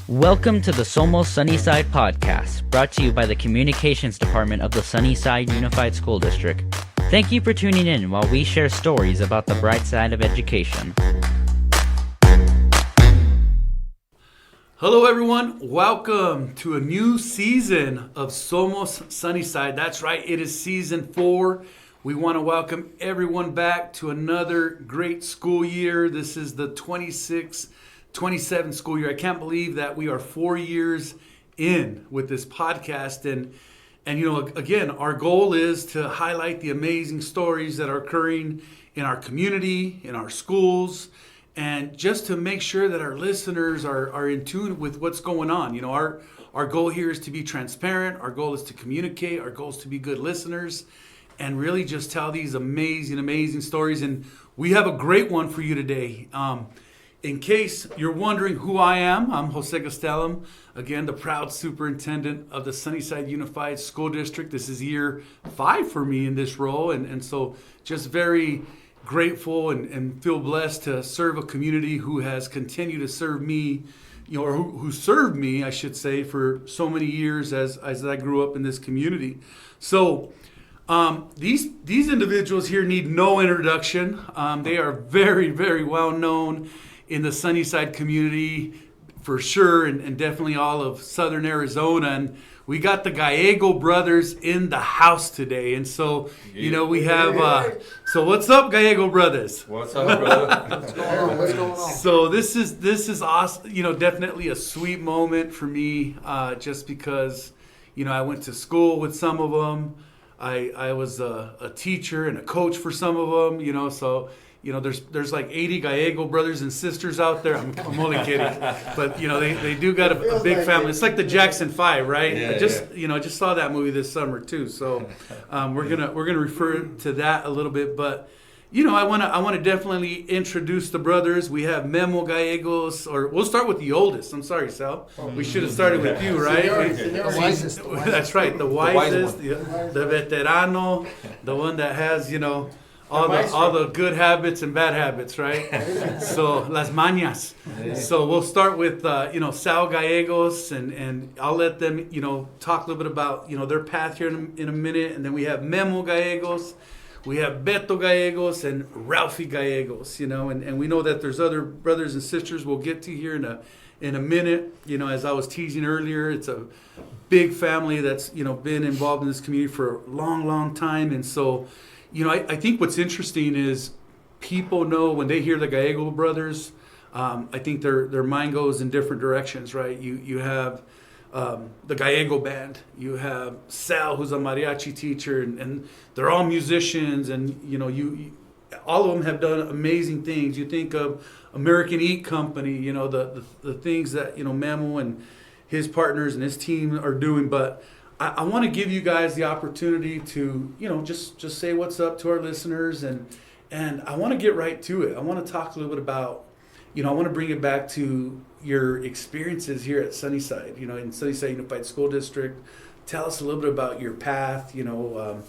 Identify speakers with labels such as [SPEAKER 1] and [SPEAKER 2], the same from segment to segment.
[SPEAKER 1] Welcome to the Somos Sunnyside podcast, brought to you by the Communications Department of the Sunnyside Unified School District. Thank you for tuning in while we share stories about the bright side of education.
[SPEAKER 2] Hello everyone, welcome to a new season of Somos Sunnyside. That's right, it is season 4. We want to welcome everyone back to another great school year. This is the 26-27 school year. I can't believe that we are 4 years in with this podcast. And you know, again, our goal is to highlight the amazing stories that are occurring in our community, in our schools, and just to make sure that our listeners are in tune with what's going on. You know, our goal here is to be transparent. Our goal is to communicate. Our goal is to be good listeners and really just tell these amazing stories. And we have a great one for you today. In case you're wondering who I am, I'm Jose Castellum, again, the proud superintendent of the Sunnyside Unified School District. This is year 5 for me in this role, and so just very grateful and feel blessed to serve a community who has continued to serve me, you know, or who served me, I should say, for so many years as I grew up in this community. So these individuals here need no introduction. They are very, very well known in the Sunnyside community for sure, and definitely all of Southern Arizona. And we got the Gallego brothers in the house today. And so, you know, we have, so what's up, Gallego brothers?
[SPEAKER 3] What's up, brother?
[SPEAKER 4] What's going on?
[SPEAKER 2] So this is awesome, you know, definitely a sweet moment for me, just because, you know, I went to school with some of them. I was a teacher and a coach for some of them, you know, so, you know, there's like 80 Gallego brothers and sisters out there. I'm only kidding, but you know they do got a big family. It's like the Jackson 5, right?
[SPEAKER 3] Yeah,
[SPEAKER 2] I just saw that movie this summer too. So we're gonna refer to that a little bit, but you know I want to definitely introduce the brothers. We have Memo Gallegos, or we'll start with the oldest. I'm sorry, Sal. We should have started with you, right?
[SPEAKER 4] The wisest.
[SPEAKER 2] That's right, the wisest, the veterano, the one that has, you know, all the good habits and bad habits, right? So las mañas. So we'll start with you know, Sal Gallegos, and I'll let them, you know, talk a little bit about, you know, their path here in a minute, and then we have Memo Gallegos, we have Beto Gallegos, and Ralphie Gallegos, you know, and we know that there's other brothers and sisters we'll get to here in a minute. You know, as I was teasing earlier, it's a big family that's, you know, been involved in this community for a long time, and so, you know, I think what's interesting is people know when they hear the Gallego brothers, I think their mind goes in different directions, right? You have the Gallego band, you have Sal, who's a mariachi teacher, and they're all musicians, and you know, all of them have done amazing things. You think of American Eat Company, you know, the things that, you know, Memo and his partners and his team are doing, but I want to give you guys the opportunity to, you know, just say what's up to our listeners, and I want to get right to it. I want to talk a little bit about, you know, I want to bring it back to your experiences here at Sunnyside, you know, in Sunnyside Unified School District. Tell us a little bit about your path, you know,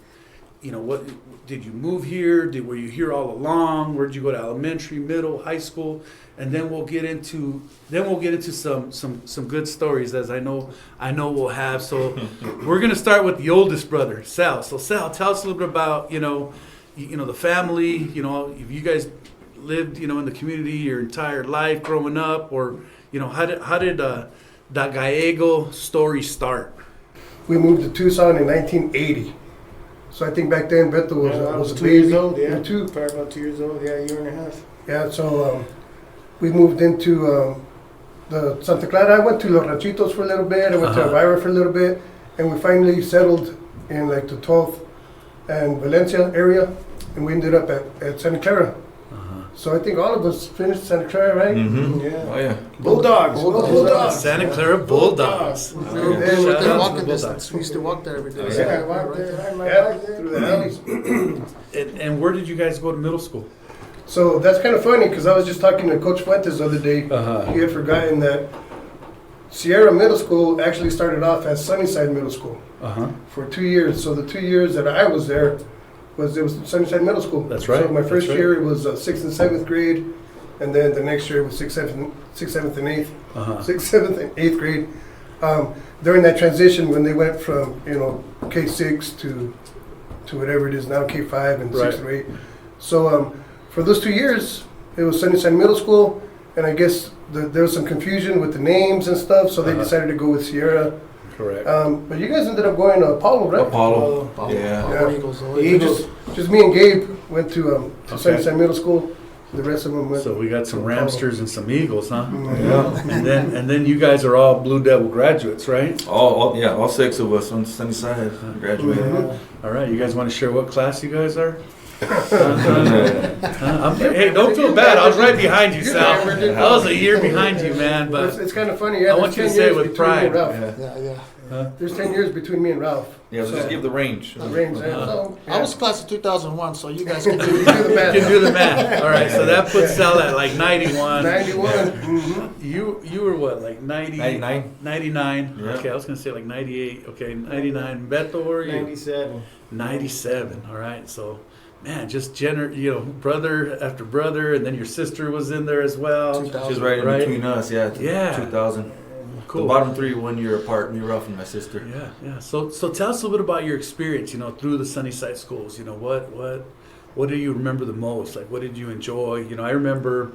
[SPEAKER 2] what did you move here? Were you here all along? Where did you go to elementary, middle, high school? And then we'll get into some good stories, as I know we'll have. So we're gonna start with the oldest brother, Sal. So Sal, tell us a little bit about, you know the family. You know, if you guys lived, you know, in the community your entire life growing up, or, you know, how did that Gallego story start?
[SPEAKER 4] We moved to Tucson in 1980. So I think back then Beto was a
[SPEAKER 5] 2
[SPEAKER 4] baby.
[SPEAKER 5] years old, yeah.
[SPEAKER 4] Two.
[SPEAKER 5] Probably about 2 years old, yeah, a year and a half.
[SPEAKER 4] Yeah, so we moved into the Santa Clara. I went to Los Ranchitos for a little bit. I went to Elvira for a little bit. And we finally settled in like the 12th and Valencia area. And we ended up at Santa Clara. So I think all of us finished Santa Clara, right?
[SPEAKER 3] Mm-hmm.
[SPEAKER 5] Yeah.
[SPEAKER 3] Oh, yeah.
[SPEAKER 5] Bulldogs.
[SPEAKER 2] Santa Clara Bulldogs.
[SPEAKER 5] We
[SPEAKER 2] Shout out to the
[SPEAKER 5] distance. We used to walk there every day.
[SPEAKER 4] Yeah,
[SPEAKER 5] I walked there.
[SPEAKER 4] Yeah, through the alleys.
[SPEAKER 2] And where did you guys go to middle school?
[SPEAKER 4] So that's kind of funny because I was just talking to Coach Fuentes the other day. He had forgotten that Sierra Middle School actually started off as Sunnyside Middle School for 2 years. So the 2 years that I was there, it was Sunnyside Middle School.
[SPEAKER 2] That's right.
[SPEAKER 4] So my first year it was 6th and 7th grade, and then the next year was 6th, 7th, and 8th.
[SPEAKER 2] Uh-huh.
[SPEAKER 4] 6th, 7th, and 8th grade. During that transition, when they went from K6 to whatever it is now, K5 and 6th or 8th. So for those 2 years, it was Sunnyside Middle School, and I guess there was some confusion with the names and stuff, so they decided to go with Sierra.
[SPEAKER 2] Correct.
[SPEAKER 4] But you guys ended up going to Apollo, right?
[SPEAKER 3] Apollo.
[SPEAKER 5] Yeah.
[SPEAKER 4] Yeah.
[SPEAKER 5] Eagles.
[SPEAKER 4] The Eagles. Just me and Gabe went to Sunnyside Middle School. The rest of them went.
[SPEAKER 2] So we got some Ramsters and some Eagles, huh?
[SPEAKER 4] Yeah.
[SPEAKER 2] And then you guys are all Blue Devil graduates, right?
[SPEAKER 3] All 6 of us on Sunnyside graduated.
[SPEAKER 4] Mhm.
[SPEAKER 2] All right. You guys want to share what class you guys are? Hey, don't feel bad. I was right behind you, Sal. I was a year behind you, man. But
[SPEAKER 4] It's kind of funny. Yeah,
[SPEAKER 2] I want you to say it with pride.
[SPEAKER 5] Yeah.
[SPEAKER 4] There's 10 years between me and Ralph.
[SPEAKER 3] Yeah, so just give the range.
[SPEAKER 4] The range. So,
[SPEAKER 5] I was class of 2001, so you guys can
[SPEAKER 4] You
[SPEAKER 5] do
[SPEAKER 4] do the math.
[SPEAKER 2] you can do the math. All right. So that puts Sal at like 91.
[SPEAKER 4] 91.
[SPEAKER 2] Yeah.
[SPEAKER 4] Mm-hmm.
[SPEAKER 2] You were what, like 90?
[SPEAKER 3] 99.
[SPEAKER 2] 99.
[SPEAKER 3] Yeah.
[SPEAKER 2] Okay, I was gonna say like 98. Okay, 99. Beto, where were you?
[SPEAKER 5] 97.
[SPEAKER 2] 97. All right. So, man, just brother after brother, and then your sister was in there as well.
[SPEAKER 5] 2000.
[SPEAKER 3] She's right in
[SPEAKER 2] Right.
[SPEAKER 3] between us, yeah.
[SPEAKER 2] Yeah.
[SPEAKER 3] 2000.
[SPEAKER 2] Cool.
[SPEAKER 3] The bottom 3 1 year apart, me, Ralph, and my sister.
[SPEAKER 2] Yeah. So tell us a little bit about your experience, through the Sunnyside schools. What do you remember the most? Like, what did you enjoy? I remember,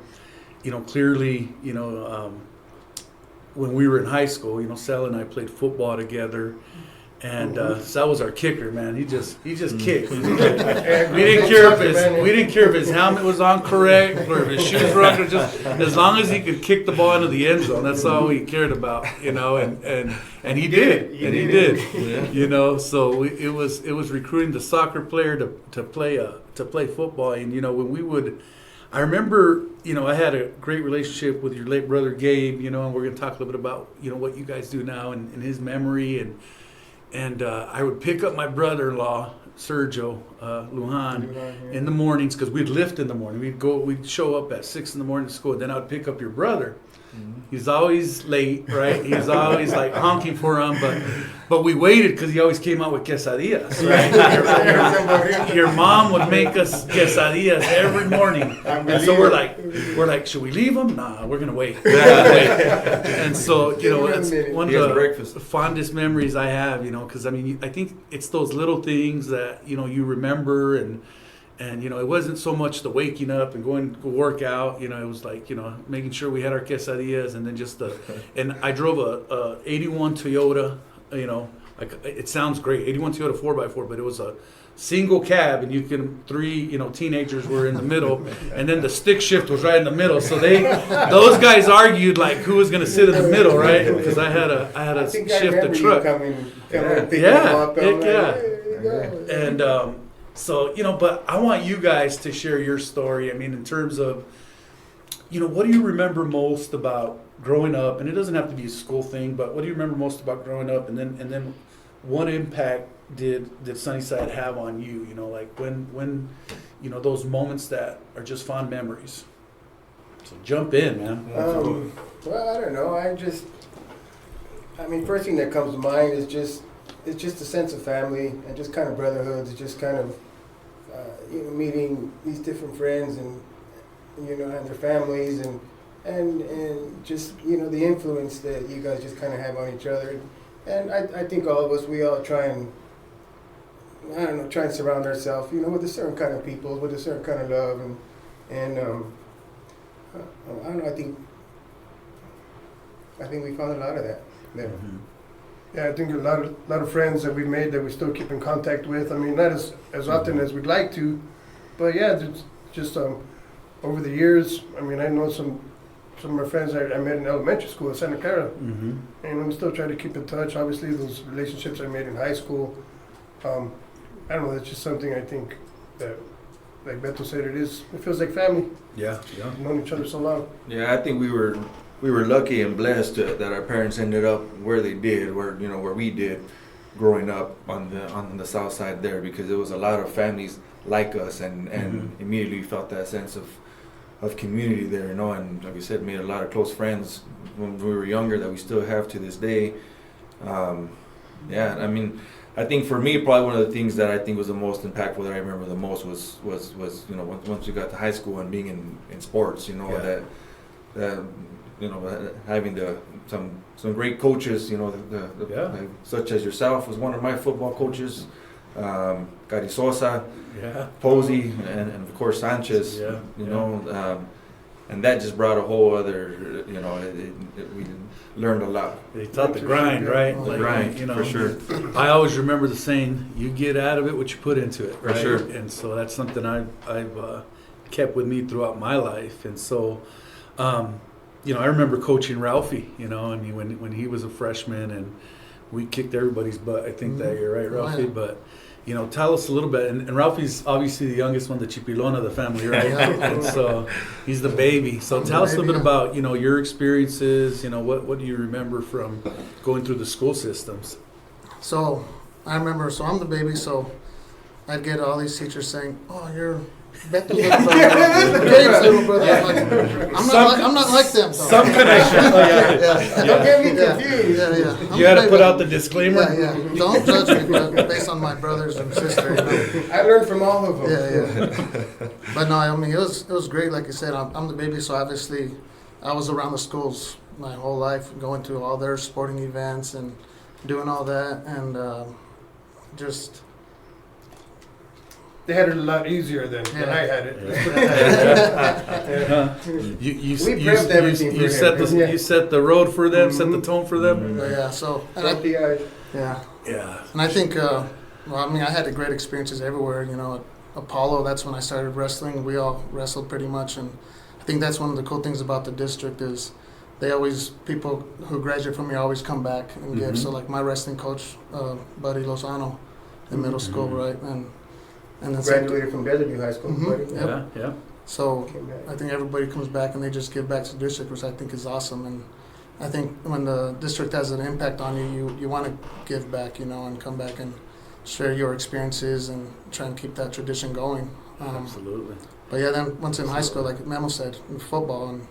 [SPEAKER 2] clearly, when we were in high school, Sal and I played football together. And Sal was our kicker, man. He just kicked. We didn't care if his helmet was on correct or if his shoes were on. Just as long as he could kick the ball into the end zone, that's all we cared about, And he did,
[SPEAKER 3] Yeah.
[SPEAKER 2] So it was recruiting the soccer player to play football, and when we would. I remember, I had a great relationship with your late brother Gabe, and we're going to talk a little bit about, what you guys do now and his memory and I would pick up my brother-in-law, Sergio Lujan, in the mornings because we'd lift in the morning. We'd show up at 6 in the morning to school. Then I'd pick up your brother. Mm-hmm. He's always late, right? He's always like honking for him, but we waited because he always came out with quesadillas, right? Your mom would make us quesadillas every morning, and so we're like, should we leave them? Nah, we're gonna wait. And so it's one of the fondest memories I have, because I think it's those little things that you remember and it wasn't so much the waking up and going to work out. It was like making sure we had our quesadillas, and then and I drove a 81 Toyota. It sounds great, 81 Toyota 4x4, but it was a single cab, and 3 teenagers were in the middle, and then the stick shift was right in the middle. So those guys argued like who was going to sit in the middle, right? Because I had to shift the truck. And so, but I want you guys to share your story. In terms of, what do you remember most about growing up? And it doesn't have to be a school thing, but what do you remember most about growing up? And then what impact did Sunnyside have on you? Like when those moments that are just fond memories. So jump in, man.
[SPEAKER 5] Well, I don't know. First thing that comes to mind is just a sense of family and just kind of brotherhood. It's just kind of meeting these different friends and and their families and just the influence that you guys just kind of have on each other. And I think all of us, we all try and surround ourselves with a certain kind of people, with a certain kind of love, and I don't know. I think we found a lot of that there.
[SPEAKER 2] Mm-hmm.
[SPEAKER 4] Yeah, I think a lot of friends that we made that we still keep in contact with. Not as often as we'd like to, but yeah, just over the years. I know some of my friends I met in elementary school in Santa Clara,
[SPEAKER 2] Mm-hmm.
[SPEAKER 4] and we still try to keep in touch. Obviously, those relationships I made in high school. I don't know. That's just something I think that, like Beto said, it feels like family.
[SPEAKER 2] Yeah.
[SPEAKER 4] We've known each other so long.
[SPEAKER 3] Yeah, I think we were lucky and blessed that our parents ended up where they did, where we did, growing up on the south side there, because there was a lot of families like us, and
[SPEAKER 2] Mm-hmm.
[SPEAKER 3] immediately felt that sense of community there, and like I said, made a lot of close friends when we were younger that we still have to this day. I think for me, probably one of the things that I think was the most impactful that I remember the most was you know, once we got to high school and being in sports, you know, that you know, having some great coaches, you know, such as yourself was one of my football coaches, Gary Sosa, Posey, and of course Sanchez, you know, and that just brought a whole other, you know, we learned a lot.
[SPEAKER 2] They taught the grind, right?
[SPEAKER 3] The grind,
[SPEAKER 2] you know,
[SPEAKER 3] for sure.
[SPEAKER 2] I always remember the saying, you get out of it what you put into it, right?
[SPEAKER 3] For sure.
[SPEAKER 2] And so that's something I've kept with me throughout my life. And so, you know, I remember coaching Ralphie, you know, I mean, when he was a freshman, and we kicked everybody's butt, I think, that year, right, Ralphie? But, you know, tell us a little bit. And Ralphie's obviously the youngest one, the chipilón of the family, right? And so he's the baby. So tell us a little bit about, you know, your experiences. You know, what do you remember from going through the school systems?
[SPEAKER 6] So I remember, so I'm the baby, so I'd get all these teachers saying, "Oh, you're Beto's little brother, Gabe's little brother." I'm not like them. So.
[SPEAKER 2] Some connection.
[SPEAKER 5] Don't get me confused.
[SPEAKER 6] Yeah.
[SPEAKER 2] You had to put out the disclaimer.
[SPEAKER 6] Yeah. Don't judge me based on my brothers and sister. You know?
[SPEAKER 5] I learned from all of them.
[SPEAKER 6] Yeah. But no, I mean, it was great. Like I said, I'm the baby, so obviously I was around the schools my whole life, going to all their sporting events and doing all that, and just.
[SPEAKER 4] They had it a lot easier than I had it.
[SPEAKER 2] You
[SPEAKER 5] prepped everything for him.
[SPEAKER 2] You set the road for them, set the tone for them.
[SPEAKER 6] Yeah, so and
[SPEAKER 2] Yeah.
[SPEAKER 6] And I think, well, I mean, I had great experiences everywhere. You know, at Apollo, that's when I started wrestling. We all wrestled pretty much, and I think that's one of the cool things about the district is people who graduate from here always come back and give. So like my wrestling coach, Buddy Lozano, in middle school, right, and then
[SPEAKER 5] Graduated from Desert View High School.
[SPEAKER 6] Yep.
[SPEAKER 2] Yeah.
[SPEAKER 6] So I think everybody comes back and they just give back to the district, which I think is awesome. And I think when the district has an impact on you want to give back, you know, and come back and share your experiences and try and keep that tradition going.
[SPEAKER 2] Absolutely.
[SPEAKER 6] But yeah, then once in high school, like Memo said, in football,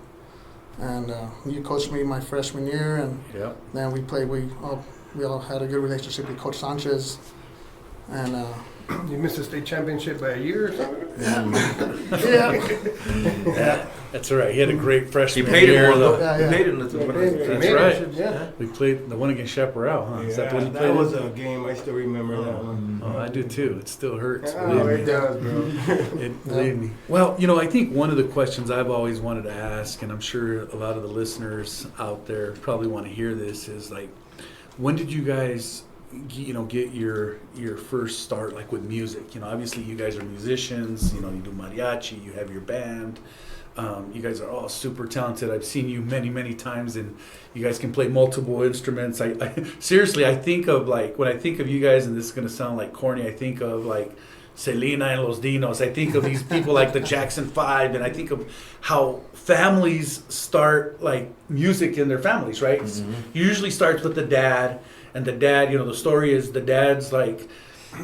[SPEAKER 6] and you coached me my freshman year, and then we played. We all had a good relationship with Coach Sanchez, and.
[SPEAKER 4] You missed the state championship by a year or something?
[SPEAKER 2] Yeah. That's right. He had a great freshman
[SPEAKER 3] He paid
[SPEAKER 2] year.
[SPEAKER 3] it more, though.
[SPEAKER 6] Yeah.
[SPEAKER 3] He paid it.
[SPEAKER 2] That's right.
[SPEAKER 5] Yeah.
[SPEAKER 2] We played the one against Chaparral, huh? Is that the one you
[SPEAKER 5] That
[SPEAKER 2] played?
[SPEAKER 5] was a game. I still remember that one.
[SPEAKER 2] Oh, I do too. It still hurts.
[SPEAKER 5] Oh,
[SPEAKER 2] Believe
[SPEAKER 5] it
[SPEAKER 2] me.
[SPEAKER 5] does, bro.
[SPEAKER 2] Believe me. Well, you know, I think one of the questions I've always wanted to ask, and I'm sure a lot of the listeners out there probably want to hear this, is like, when did you guys, you know, get your first start, like with music? You know, obviously you guys are musicians. You know, you do mariachi. You have your band. You guys are all super talented. I've seen you many times, and you guys can play multiple instruments. I seriously, I think of, like, when I think of you guys, and this is gonna sound like corny, I think of like Selena and Los Dinos. I think of these people like the Jackson 5, and I think of how families start, like, music in their families, right? It usually starts with the dad, and the dad, you know, the story is the dad's like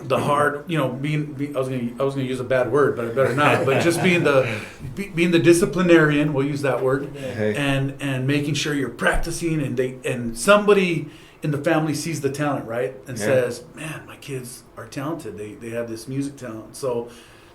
[SPEAKER 2] the hard, you know, being I was gonna use a bad word, but I better not. But just being the disciplinarian, we'll use that word, and making sure you're practicing, and somebody in the family sees the talent, right, and says, "Man, my kids are talented. They have this music talent." So,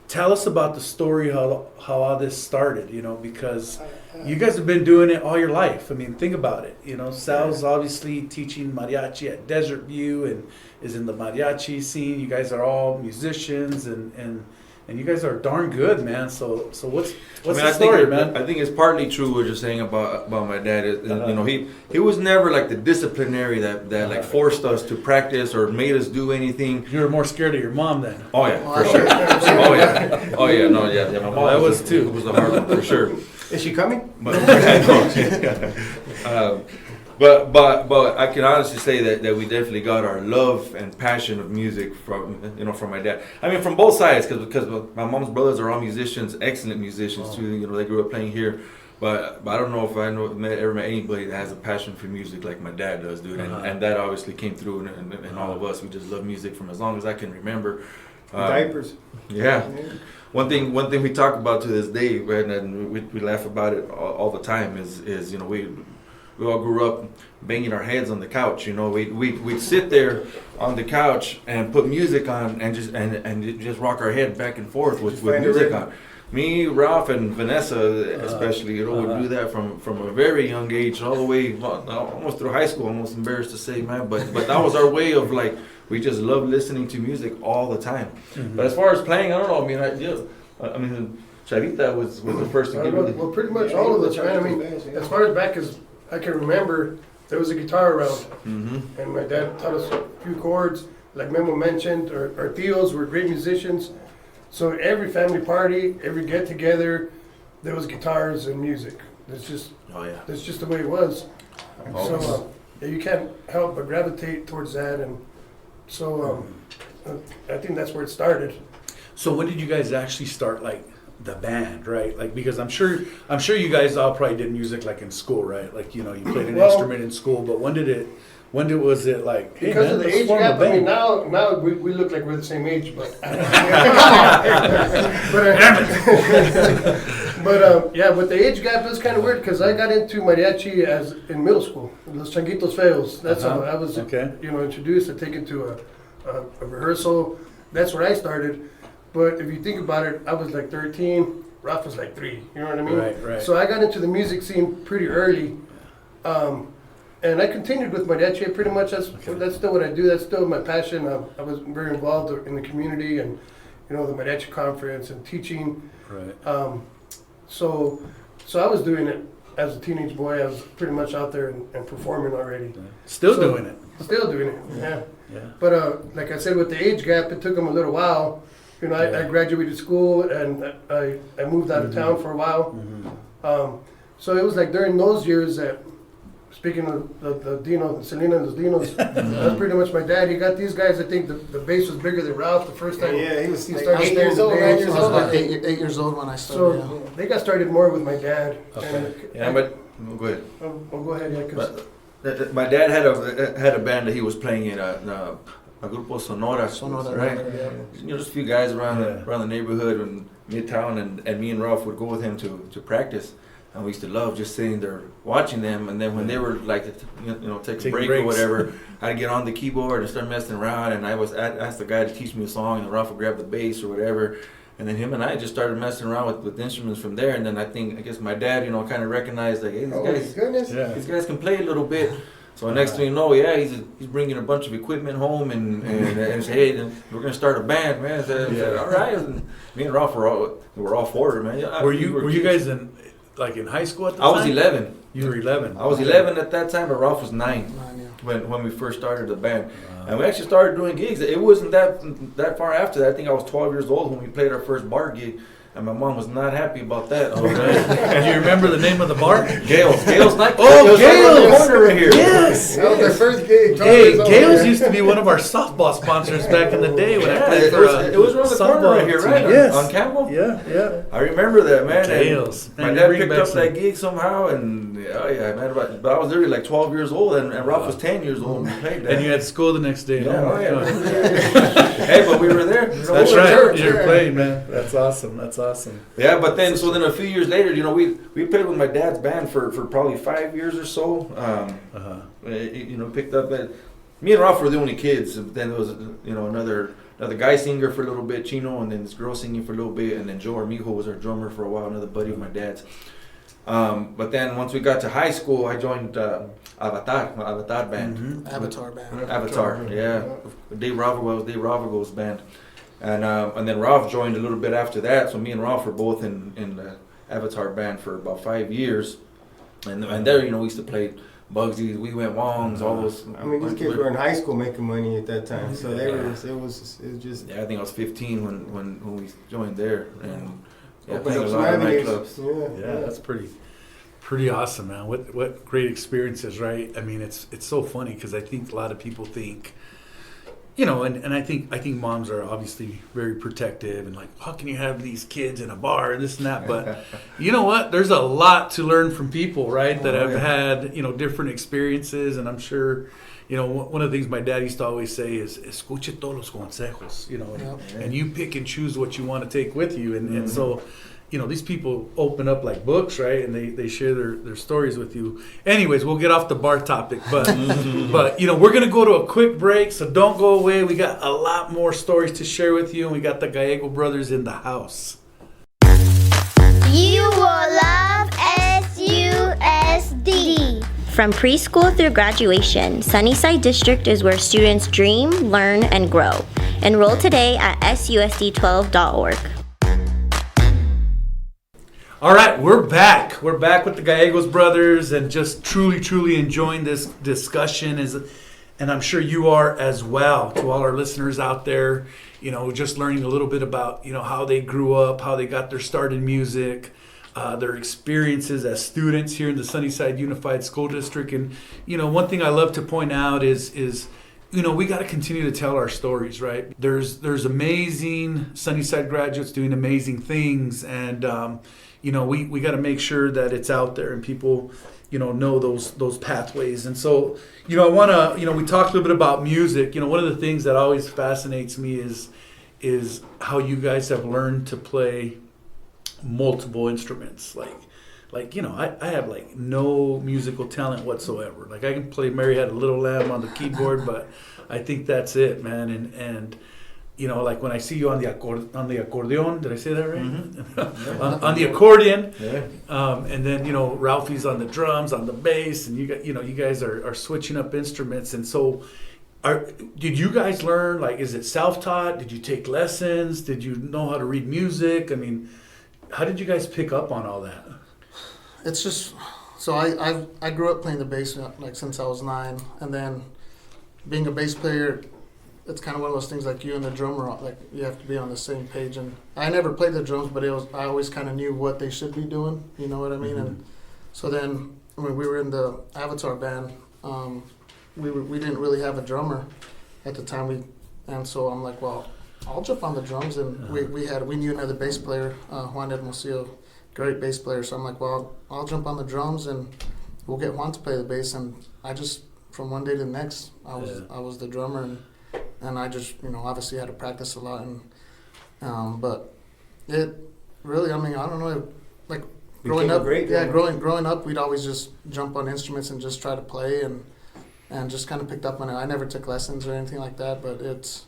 [SPEAKER 2] tell us about the story, how all this started, you know, because you guys have been doing it all your life. I mean, think about it. You know, Sal's obviously teaching mariachi at Desert View and is in the mariachi scene. You guys are all musicians, and you guys are darn good, man. So what's the story, man?
[SPEAKER 3] I think it's partly true what you're saying about my dad. You know, he was never like the disciplinary that like forced us to practice or made us do anything.
[SPEAKER 2] You were more scared of your mom then.
[SPEAKER 3] Oh yeah, for sure. My mom.
[SPEAKER 2] I was too.
[SPEAKER 3] It was a hard one for sure.
[SPEAKER 5] Is she coming?
[SPEAKER 3] But I can honestly say that we definitely got our love and passion of music from my dad. I mean, from both sides, because my mom's brothers are all musicians, excellent musicians too. You know, they grew up playing here. But I don't know if I ever met anybody that has a passion for music like my dad does, dude. And that obviously came through in all of us. We just love music from as long as I can remember.
[SPEAKER 5] Diapers.
[SPEAKER 3] Yeah. One thing we talk about to this day, and we laugh about it all the time, is you know, we all grew up banging our heads on the couch. You know, we'd sit there on the couch and put music on and just rock our head back and forth with music on. Me, Ralph, and Vanessa especially, you know, would do that from a very young age all the way almost through high school. Almost embarrassed to say, man, but that was our way of like, we just loved listening to music all the time.
[SPEAKER 2] Mm-hmm.
[SPEAKER 3] But as far as playing, I don't know. I mean, Chavita was the first to give me.
[SPEAKER 4] Well, pretty much all of us, man. I mean, as far as back as I can remember, there was a guitar around,
[SPEAKER 3] Mm-hmm.
[SPEAKER 4] and my dad taught us a few chords. Like Memo mentioned, our tios were great musicians. So every family party, every get together, there was guitars and music. That's just the way it was. So you can't help but gravitate towards that, and so I think that's where it started.
[SPEAKER 2] So when did you guys actually start like the band, right? Like, because I'm sure you guys all probably did music like in school, right? Like, you know, you played an instrument in school, but when was it like, hey,
[SPEAKER 4] because
[SPEAKER 2] man,
[SPEAKER 4] of the
[SPEAKER 2] let's
[SPEAKER 4] age
[SPEAKER 2] form a
[SPEAKER 4] gap, I mean,
[SPEAKER 2] band?
[SPEAKER 4] now we look like we're the same age, but yeah, with the age gap, it's kind of weird because I got into mariachi as in middle school, Los Changuitos Feos. That's how I was, introduced and taken to a rehearsal. That's where I started. But if you think about it, I was like 13, Ralph was like 3. You know what I mean?
[SPEAKER 2] Right.
[SPEAKER 4] So I got into the music scene pretty early. And I continued with mariachi pretty much. That's still what I do. That's still my passion. I was very involved in the community and, you know, the mariachi conference and teaching.
[SPEAKER 2] Right.
[SPEAKER 4] So I was doing it as a teenage boy. I was pretty much out there and performing already.
[SPEAKER 2] Still doing it.
[SPEAKER 4] Still doing it, yeah. But like I said, with the age gap, it took them a little while. You know, I graduated school and I moved out of town for a while.
[SPEAKER 2] Mm-hmm.
[SPEAKER 4] So it was like during those years that, speaking of the Dino, Selena and the Dinos, that's pretty much my dad. He got these guys. I think the bass was bigger than Ralph the first time.
[SPEAKER 5] Yeah, he was
[SPEAKER 4] he
[SPEAKER 5] like
[SPEAKER 4] started
[SPEAKER 5] 8 years old, 9 years
[SPEAKER 6] I was
[SPEAKER 5] old.
[SPEAKER 6] about 8 years old when I started.
[SPEAKER 4] So they got started more with my dad.
[SPEAKER 2] Okay.
[SPEAKER 3] But go ahead.
[SPEAKER 4] Go ahead, yeah. 'Cause
[SPEAKER 3] My dad had a band that he was playing in a grupo Sonora, right? You know, just a few guys around the neighborhood in Midtown, and me and Ralph would go with him to practice. And we used to love just sitting there watching them. And then when they were like, take a break or whatever, I'd get on the keyboard and start messing around. And I asked the guy to teach me a song, and Ralph would grab the bass or whatever. And then him and I just started messing around with instruments from there. And then I guess my dad, kind of recognized like, hey, these guys can play a little bit. So next thing you know, he's bringing a bunch of equipment home and say, hey, then we're gonna start a band, man. So, all right. And me and Ralph were all for it, man.
[SPEAKER 2] Were you guys in high school at the time?
[SPEAKER 3] I was 11.
[SPEAKER 2] You were 11.
[SPEAKER 3] I was 11 at that time, but Ralph was 9 when we first started the band. And we actually started doing gigs. It wasn't that far after that. I think I was 12 years old when we played our first bar gig. And my mom was not happy about that.
[SPEAKER 2] Oh, right. Do you remember the name of the bar?
[SPEAKER 3] Gale's night.
[SPEAKER 2] Oh,
[SPEAKER 3] Gale's corner right here.
[SPEAKER 2] Yes.
[SPEAKER 5] That was their first gig.
[SPEAKER 2] Hey, Gale's used to be one of our softball sponsors back in the day when I played for
[SPEAKER 3] it was around the corner right here, right?
[SPEAKER 2] Yes.
[SPEAKER 3] On Campbell?
[SPEAKER 2] Yeah.
[SPEAKER 3] I remember that, man.
[SPEAKER 2] Gale's.
[SPEAKER 3] My dad picked up that gig somehow, and man, but I was literally like 12 years old, and Ralph was 10 years old when we played that.
[SPEAKER 2] And you had school the next day.
[SPEAKER 3] Hey, but we were there.
[SPEAKER 2] That's right. You're playing, man. That's awesome.
[SPEAKER 3] Yeah, but then a few years later, we played with my dad's band for probably 5 years or so. Picked up that. Me and Ralph were the only kids. But then there was another guy singer for a little bit, Chino, and then this girl singing for a little bit, and then Joe Armijo was our drummer for a while, another buddy of my dad's. But then once we got to high school, I joined Avatar band.
[SPEAKER 2] Mm-hmm.
[SPEAKER 3] Avatar, yeah. Dave Ravago's band. And then Ralph joined a little bit after that. So me and Ralph were both in the Avatar band for about 5 years. And there, we used to play Bugsy's, We Went Wongs, all those.
[SPEAKER 5] I mean, these kids were in high school making money at that time. So it was just.
[SPEAKER 3] Yeah, I think I was 15 when we joined there. And
[SPEAKER 5] playing
[SPEAKER 3] a lot of nightclubs.
[SPEAKER 2] Yeah, that's pretty awesome, man. What great experiences, right? I mean, it's so funny because I think a lot of people think, and I think moms are obviously very protective and like, how can you have these kids in a bar and this and that? But you know what? There's a lot to learn from people, right? That have had, different experiences. And I'm sure, one of the things my dad used to always say is, escuche todos los consejos, and you pick and choose what you want to take with you. And so, these people open up like books, right? And they share their stories with you. Anyways, we'll get off the bar topic, but we're gonna go to a quick break, so don't go away. We got a lot more stories to share with you, and we got the Gallego brothers in the house.
[SPEAKER 7] You will love SUSD.
[SPEAKER 8] From preschool through graduation, Sunnyside District is where students dream, learn, and grow. Enroll today at susd12.org.
[SPEAKER 2] All right, we're back. We're back with the Gallegos brothers and just truly enjoying this discussion. And I'm sure you are as well. To all our listeners out there, just learning a little bit about, how they grew up, how they got their start in music, their experiences as students here in the Sunnyside Unified School District. And, one thing I love to point out is we got to continue to tell our stories, right? There's amazing Sunnyside graduates doing amazing things, and we got to make sure that it's out there and people, know those pathways. And so, I want to, we talked a little bit about music. One of the things that always fascinates me is how you guys have learned to play multiple instruments. I have like no musical talent whatsoever. Like I can play Mary Had a Little Lamb on the keyboard, but I think that's it, man. And like when I see you on the accordion, did I say that right? Mm-hmm. on the accordion, yeah. And then Ralphie's on the drums, on the bass, and you guys are switching up instruments. And so, did you guys learn? Like, is it self-taught? Did you take lessons? Did you know how to read music? I mean, how did you guys pick up on all that?
[SPEAKER 6] It's just so I grew up playing the bass like since I was 9, and then being a bass player. It's kind of one of those things like you and the drummer, like you have to be on the same page. And I never played the drums, but I always kind of knew what they should be doing. You know what I mean? Mm-hmm. And so then when we were in the Avatar band, we didn't really have a drummer at the time. And so I'm like, well, I'll jump on the drums. And we knew another bass player, Juan Hermosillo, great bass player. So I'm like, well, I'll jump on the drums and we'll get Juan to play the bass. And I just from one day to the next, I was the drummer and I just, obviously had to practice a lot. And but it really, I don't know, like growing up, growing up, we'd always just jump on instruments and just try to play and just kind of picked up on it. I never took lessons or anything like that, but it's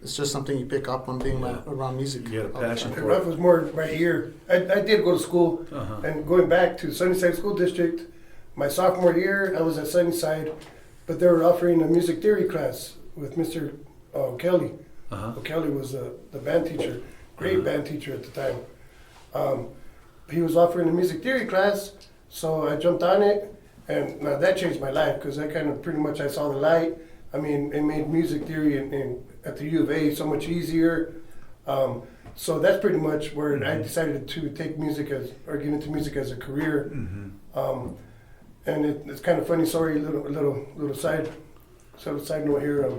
[SPEAKER 6] just something you pick up on being around music.
[SPEAKER 2] You had a passion for it.
[SPEAKER 4] Ralph was more my ear. I did go to school, and going back to Sunnyside School District, my sophomore year, I was at Sunnyside, but they were offering a music theory class with Mr. Kelly. Kelly was the band teacher, great band teacher at the time. He was offering a music theory class, so I jumped on it, and now that changed my life because I kind of pretty much I saw the light. I mean, it made music theory at the U of A so much easier. So that's pretty much where I decided to take music get into music as a career. And it's kind of funny. Sorry, little side note here.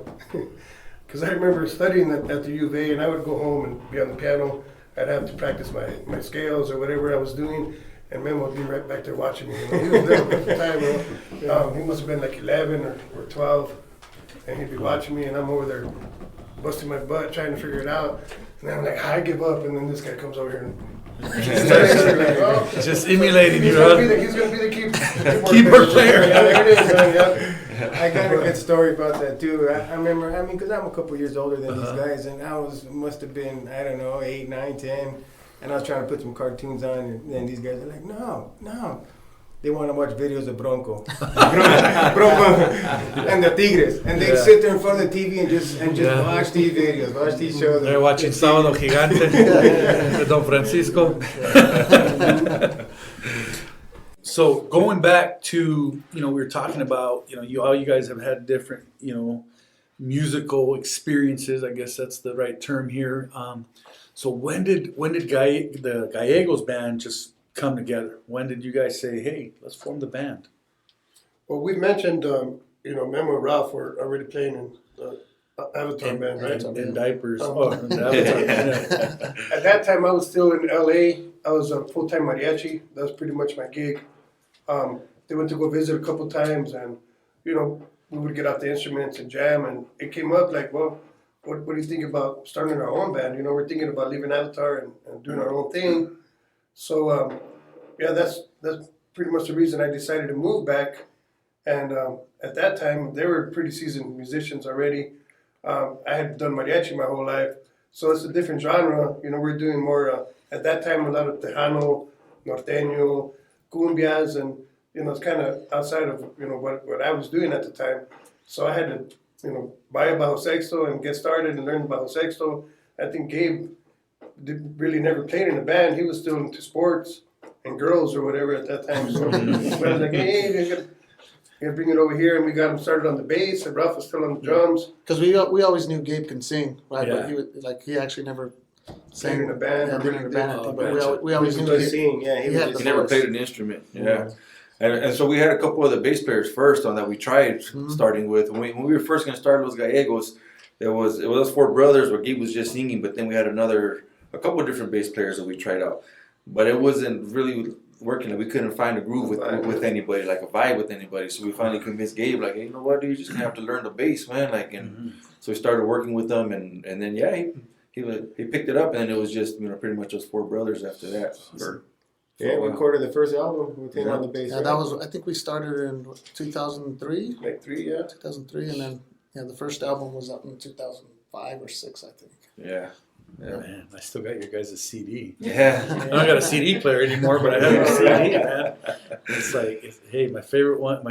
[SPEAKER 4] Because I remember studying at the U of A, and I would go home and be on the piano. I'd have to practice my scales or whatever I was doing, and Memo would be right back there watching me. He was there at the time. He must have been like 11 or 12, and he'd be watching me, and I'm over there busting my butt trying to figure it out. And then I'm like, I give up, and then this guy comes over here and
[SPEAKER 2] just emulating you, huh?
[SPEAKER 4] He's going to be the
[SPEAKER 2] keyboard player.
[SPEAKER 4] Yeah, there it is, man. Yeah.
[SPEAKER 5] I got a good story about that too. I remember, because I'm a couple years older than these guys, and must have been, 8, 9, 10, and I was trying to put some cartoons on, and then these guys are like, no. They want to watch videos of Bronco and the Tigres, and they sit there in front of the TV and just watch these videos, watch these shows.
[SPEAKER 2] They're watching Sábado Gigante, Don Francisco. So going back to, we were talking about, all you guys have had different, musical experiences. I guess that's the right term here. So when did the Gallegos band just come together? When did you guys say, hey, let's form the band?
[SPEAKER 4] Well, we mentioned, Memo and Ralph were already playing in the Avatar band, right?
[SPEAKER 2] In diapers.
[SPEAKER 4] At that time, I was still in LA. I was a full-time mariachi. That was pretty much my gig. They went to go visit a couple times, and, we would get out the instruments and jam, and it came up like, well, what do you think about starting our own band? We're thinking about leaving Avatar and doing our own thing. So yeah, that's pretty much the reason I decided to move back. And at that time, they were pretty seasoned musicians already. I had done mariachi my whole life, so it's a different genre. You know, we're doing more at that time a lot of Tejano, Norteño, cumbias, and you know, it's kind of outside of what I was doing at the time. So I had to buy a bajo sexto and get started and learn bajo sexto. I think Gabe really never played in a band. He was still into sports and girls or whatever at that time. So I was like, hey, you gotta bring it over here, and we got him started on the bass, and Ralph was still on the drums.
[SPEAKER 6] Because we always knew Gabe can sing, right?
[SPEAKER 2] Yeah.
[SPEAKER 6] But he actually never
[SPEAKER 4] Sang in a band.
[SPEAKER 6] Yeah,
[SPEAKER 4] or
[SPEAKER 6] been in a band.
[SPEAKER 2] Oh,
[SPEAKER 6] But we always
[SPEAKER 5] He
[SPEAKER 6] knew
[SPEAKER 5] was singing, yeah.
[SPEAKER 3] He never played an instrument. Yeah. And so we had a couple of the bass players first on that we tried starting with. When we were first going to start Los Gallegos, it was us four brothers where Gabe was just singing, but then we had a couple of different bass players that we tried out. But it wasn't really working. We couldn't find a groove with anybody, like a vibe with anybody. So we finally convinced Gabe, like, hey, you know what, dude, you're just going to have to learn the bass, man. Like, and so we started working with them, and then, yeah, he picked it up, and then it was just, pretty much us four brothers after that.
[SPEAKER 5] Yeah, we recorded the first album with him on the bass.
[SPEAKER 6] Yeah, that was, I think we started in 2003.
[SPEAKER 5] like 3,
[SPEAKER 6] 2003, and then the first album was up in 2005 or 6, I think.
[SPEAKER 3] Yeah.
[SPEAKER 2] Man, I still got your guys' CD.
[SPEAKER 3] Yeah.
[SPEAKER 2] I don't got a CD player anymore, but I have a CD, man. It's like, hey, my favorite one.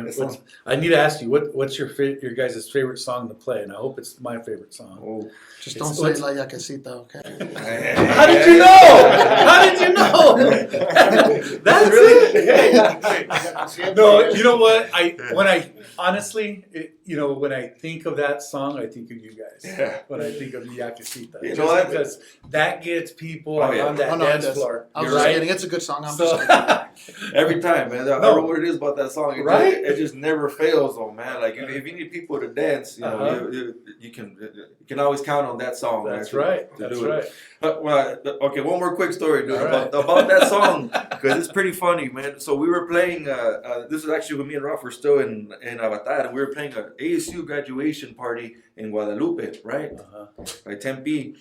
[SPEAKER 2] I need to ask you, what's your guys' favorite song to play? And I hope it's my favorite song.
[SPEAKER 3] Oh.
[SPEAKER 6] Just don't say La Yaquecita, okay?
[SPEAKER 2] How did you know? How did you know? That's it. No, you know what? When I think of that song, I think of you guys.
[SPEAKER 3] Yeah.
[SPEAKER 2] When I think of the Yaquecita,
[SPEAKER 3] You know what?
[SPEAKER 2] because that gets people
[SPEAKER 3] Oh, yeah.
[SPEAKER 2] on that dance floor.
[SPEAKER 6] I was
[SPEAKER 2] You're
[SPEAKER 6] just
[SPEAKER 2] right.
[SPEAKER 6] kidding. It's a good song. I'm
[SPEAKER 2] So,
[SPEAKER 6] just
[SPEAKER 3] Every time, man. I don't know what it is about that song. It just never fails, though, man. Like if you need people to dance, you can always count on that song.
[SPEAKER 2] that's
[SPEAKER 3] man,
[SPEAKER 2] right.
[SPEAKER 3] to
[SPEAKER 2] That's
[SPEAKER 3] do it.
[SPEAKER 2] right.
[SPEAKER 3] Okay, one more quick story, dude,
[SPEAKER 2] All right.
[SPEAKER 3] about that song, because it's pretty funny, man. So we were playing. This is actually when me and Ralph were still in Avatar, and we were playing an ASU graduation party in Guadalupe, right, by Tempe,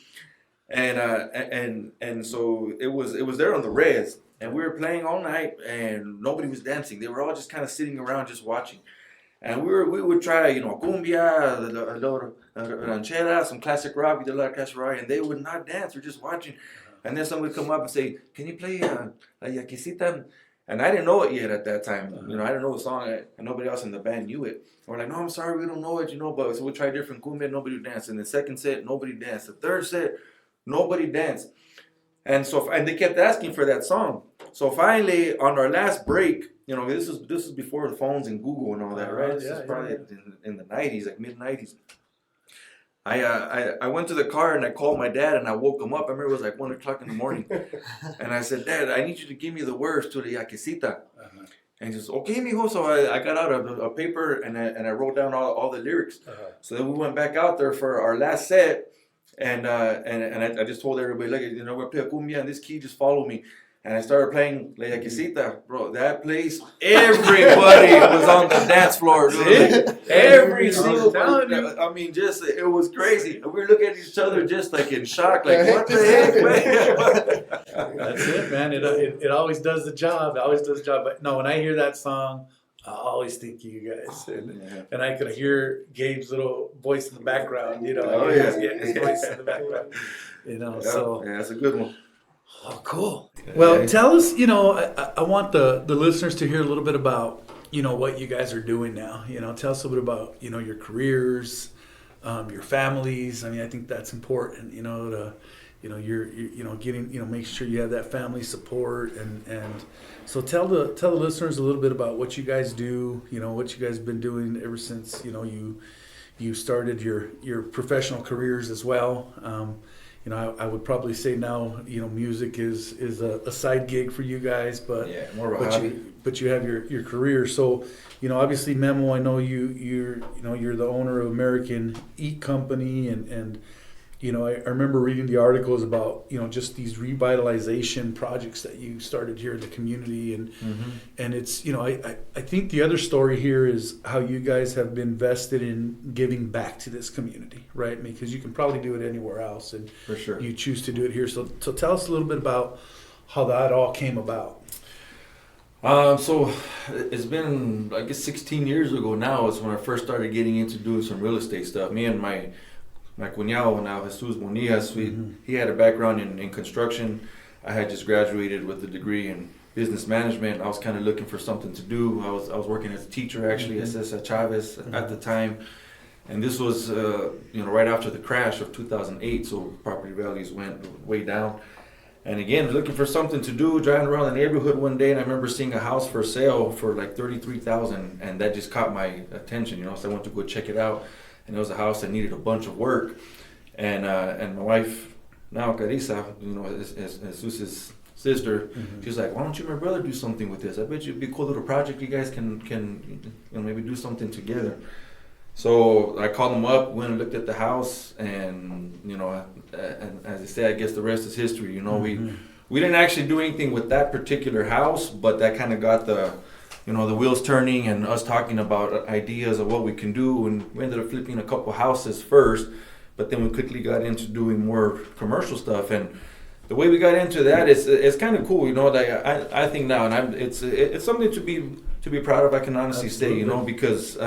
[SPEAKER 3] and so it was there on the res, and we were playing all night, and nobody was dancing. They were all just kind of sitting around, just watching. And we would try, cumbia, a little ranchera, some classic rock. We did a lot of classic rock, and they would not dance. We're just watching. And then somebody would come up and say, "Can you play La Yaquecita?" And I didn't know it yet at that time. I didn't know the song, and nobody else in the band knew it. And we're like, "No, I'm sorry, we don't know it, But so we tried different cumbia, nobody would dance. And the second set, nobody danced. The third set, nobody danced. And they kept asking for that song. So finally, on our last break, this is before the phones and Google and all that, right? This is probably in the 90s, like mid-90s. I went to the car and I called my dad and I woke him up. I remember it was like 1 o'clock in the morning. And I said, "Dad, I need you to give me the words to the Yaquecita." And he says, "Okay, mijo." So I got out a paper and I wrote down all the lyrics. So then we went back out there for our last set. And I just told everybody, look, we're going to play a cumbia in this key, just follow me. And I started playing La Yaquecita, bro. That place, everybody was on the dance floor, dude. Every single one. I mean, it was crazy. And we were looking at each other just like in shock, like, what the heck, man?
[SPEAKER 2] That's it, man. It always does the job. It always does the job. But no, when I hear that song, I always think of you guys. And I could hear Gabe's little voice in the background, his voice in the background. So.
[SPEAKER 3] Yeah, that's a good one.
[SPEAKER 2] Oh, cool. Well, tell us, I want the listeners to hear a little bit about, what you guys are doing now. Tell us a little bit about, your careers, your families. I mean, I think that's important, to, you're getting, make sure you have that family support. And so tell the listeners a little bit about what you guys do, what you guys have been doing ever since, you started your professional careers as well. I would probably say now, music is a side gig for you guys, but
[SPEAKER 3] more of a hobby.
[SPEAKER 2] But you have your career. So, obviously, Memo, I know you're the owner of American Eat Company, and I remember reading the articles about just these revitalization projects that you started here in the community, and it's I think the other story here is how you guys have been vested in giving back to this community, right? Because you can probably do it anywhere else, and
[SPEAKER 3] for sure
[SPEAKER 2] you choose to do it here. So tell us a little bit about how that all came about.
[SPEAKER 3] So it's been, I guess, 16 years ago now is when I first started getting into doing some real estate stuff. Me and my cuñado now, Jesus Bonillas, he had a background in construction. I had just graduated with a degree in business management. I was kind of looking for something to do. I was working as a teacher actually at Cesar Chavez at the time. And this was, right after the crash of 2008, so property values went way down. And again, looking for something to do, driving around the neighborhood one day, and I remember seeing a house for sale for like $33,000, and that just caught my attention, so I went to go check it out, and it was a house that needed a bunch of work, and my wife, now Carissa, is Jesus' sister, she's like, why don't you and my brother do something with this? I bet you it'd be a cool little project. You guys can maybe do something together. So I called them up, went and looked at the house, and and as I said, I guess the rest is history. We didn't actually do anything with that particular house, but that kind of got the wheels turning and us talking about ideas of what we can do. And we ended up flipping a couple houses first, but then we quickly got into doing more commercial stuff. And the way we got into that is it's kind of cool. That I think now, and it's something to be proud of. I can honestly say, because.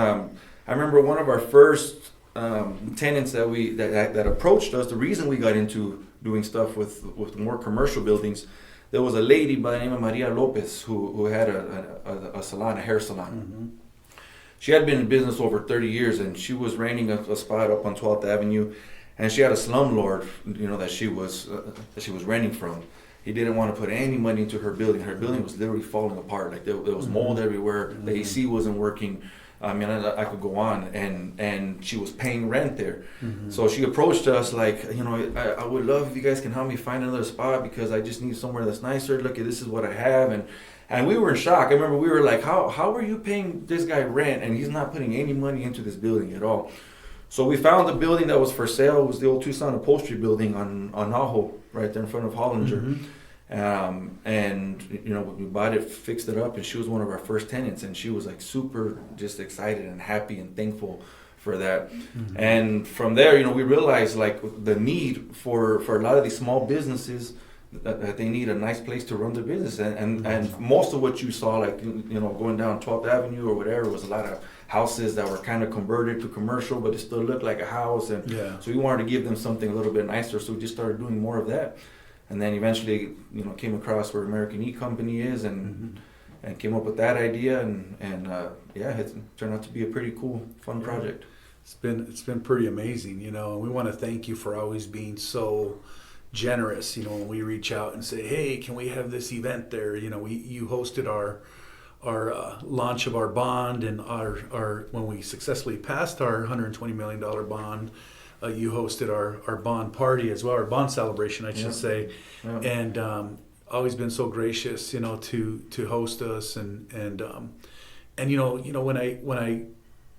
[SPEAKER 3] I remember one of our first tenants that approached us. The reason we got into doing stuff with more commercial buildings, there was a lady by the name of Maria Lopez who had a salon, a hair salon. She had been in business over 30 years, and she was renting a spot up on 12th Avenue, and she had a slumlord, that she was renting from. He didn't want to put any money into her building. Her building was literally falling apart. Like there was mold everywhere. The AC wasn't working. I mean, I could go on, and she was paying rent there. So she approached us like, I would love if you guys can help me find another spot because I just need somewhere that's nicer. Look, this is what I have, and we were in shock. I remember we were like, how are you paying this guy rent and he's not putting any money into this building at all? So we found the building that was for sale. It was the old Tucson upholstery building on Naho, right there in front of Hollinger. And we bought it, fixed it up, and she was one of our first tenants, and she was like super just excited and happy and thankful for that. And from there, we realized like the need for a lot of these small businesses that they need a nice place to run their business, and most of what you saw, like going down 12th Avenue or whatever, was a lot of houses that were kind of converted to commercial, but it still looked like a house, and so we wanted to give them something a little bit nicer, so we just started doing more of that. And then eventually, came across where American E Company is, and came up with that idea, and it turned out to be a pretty cool, fun project.
[SPEAKER 2] It's been pretty amazing, and we want to thank you for always being so generous. When we reach out and say, hey, can we have this event there? You hosted our launch of our bond, and our when we successfully passed our $120 million bond. You hosted our bond party as well, our bond celebration, I should say, and always been so gracious, to host us, and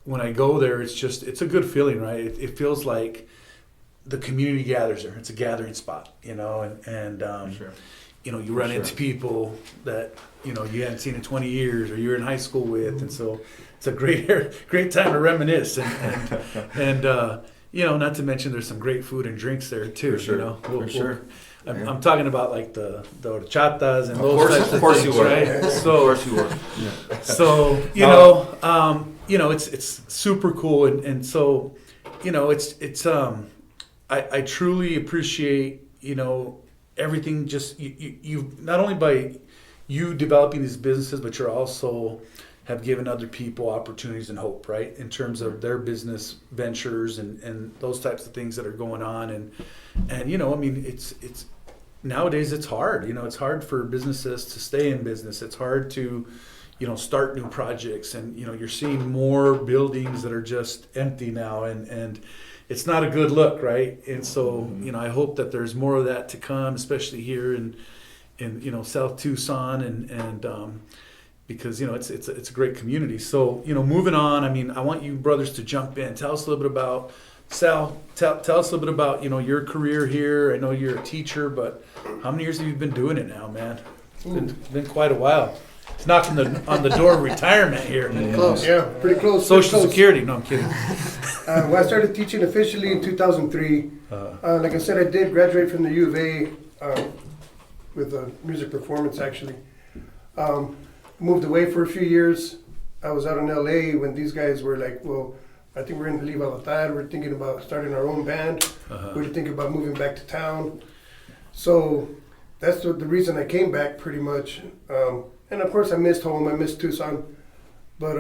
[SPEAKER 2] when I go there, it's a good feeling, right? It feels like the community gathers there. It's a gathering spot, you run into people that you hadn't seen in 20 years, or you're in high school with, and so it's a great time to reminisce, and not to mention there's some great food and drinks there too. For sure. I'm talking about like the horchatas and those types of things, right? So, of course you were. So it's super cool, and so I truly appreciate everything. Just you not only by you developing these businesses, but you're also have given other people opportunities and hope, right, in terms of their business ventures and those types of things that are going on, and it's nowadays it's hard. It's hard for businesses to stay in business. It's hard to start new projects, and you're seeing more buildings that are just empty now, and it's not a good look, right? And so I hope that there's more of that to come, especially here in South Tucson, and because it's a great community. So moving on, I want you brothers to jump in. Tell us a little bit about Sal. Tell us a little bit about your career here. I know you're a teacher, but how many years have you been doing it now, man? It's been quite a while. It's knocking on the door of retirement here.
[SPEAKER 4] Close. Yeah, pretty close.
[SPEAKER 2] Social Security. No, I'm kidding.
[SPEAKER 4] Well, I started teaching officially in 2003. Like I said, I did graduate from the U of A with music performance actually. Moved away for a few years. I was out in LA when these guys were like, well, I think we're going to leave Avatar. We're thinking about starting our own band. We're thinking about moving back to town. So that's the reason I came back pretty much. And of course I missed home. I missed Tucson. But,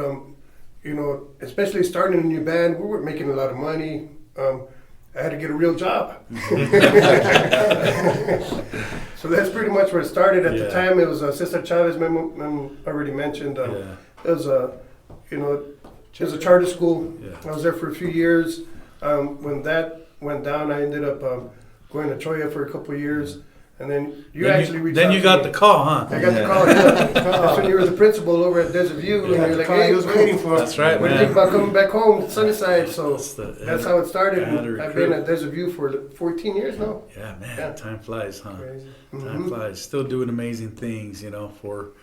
[SPEAKER 4] you know, especially starting a new band, we weren't making a lot of money. I had to get a real job. So that's pretty much where it started. At the time, it was Cesar Chavez, Memo already mentioned. It was a, you know, it was a charter school. I was there for a few years. When that went down, I ended up going to Choya for a couple of years. And then you actually reached out
[SPEAKER 2] Then you got the call, huh?
[SPEAKER 4] I got the call, yeah. That's when you were the principal over at Desert View. And you're like, hey,
[SPEAKER 5] he was waiting for us.
[SPEAKER 2] That's right,
[SPEAKER 4] we're
[SPEAKER 2] man.
[SPEAKER 4] thinking about coming back home to Sunnyside. So
[SPEAKER 2] That's
[SPEAKER 4] how it started.
[SPEAKER 2] had to
[SPEAKER 4] I've been
[SPEAKER 2] recruit.
[SPEAKER 4] at Desert View for 14 years now.
[SPEAKER 2] Yeah, man,
[SPEAKER 4] Yeah.
[SPEAKER 2] time flies, huh?
[SPEAKER 5] Crazy.
[SPEAKER 2] Time flies. Still doing amazing things, you know, for,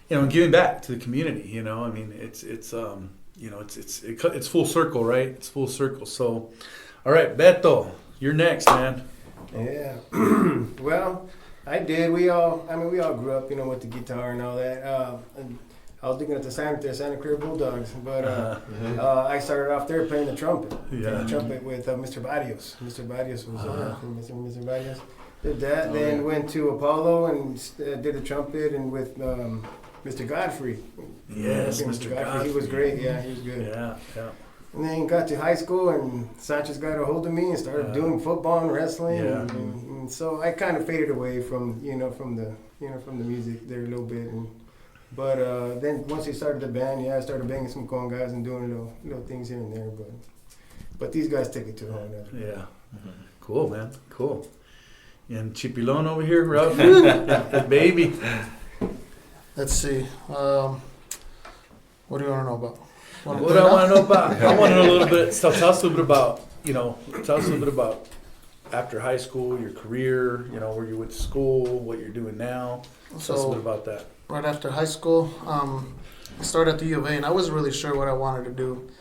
[SPEAKER 2] you know, giving back to the community. You know, I mean, it's you know, it's full circle, right? It's full circle. So, all right, Beto, you're next, man.
[SPEAKER 5] Yeah. Well, I did. We all grew up, you know, with the guitar and all that. And I was looking at the Santa Clara Bulldogs, but I started off there playing the trumpet. Playing the trumpet with Mr. Barrios. Mr. Barrios was Mr. Barrios. Did that. Then went to Apollo and did the trumpet, and with Mr. Godfrey.
[SPEAKER 2] Yes, Mr. Godfrey.
[SPEAKER 5] He was great. Yeah, he was good.
[SPEAKER 2] Yeah, yeah.
[SPEAKER 5] And then got to high school, and Sanchez got a hold of me and started doing football and wrestling.
[SPEAKER 2] Yeah.
[SPEAKER 5] And so I kind of faded away from the music there a little bit. But then once he started the band, I started banging some congas and doing little things here and there. But these guys take it to a whole nother.
[SPEAKER 2] Yeah. Cool, man. Cool. And Chipilon over here, Ralph. The baby.
[SPEAKER 6] Let's see. What do you want to know about?
[SPEAKER 2] What I want to know about, I want to know a little bit, tell us a little bit about, you know, tell us a little bit about after high school, your career, you know, where you went to school, what you're doing now. Tell us a little bit about that.
[SPEAKER 6] Right after high school, I started at the U of A, and I wasn't really sure what I wanted to do.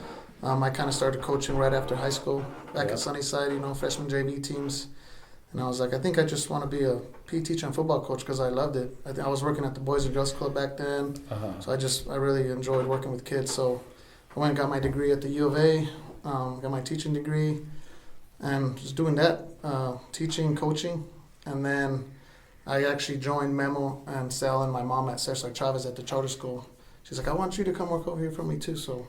[SPEAKER 6] I kind of started coaching right after high school, back at Sunnyside, you know, freshman JV teams. And I was like, I think I just want to be a PE teacher and football coach because I loved it. I was working at the Boys and Girls Club back then, so I really enjoyed working with kids. So I went and got my degree at the U of A, got my teaching degree, and just doing that, teaching, coaching. And then I actually joined Memo and Sal and my mom at Cesar Chavez at the charter school. She's like, I want you to come work over here for me too. So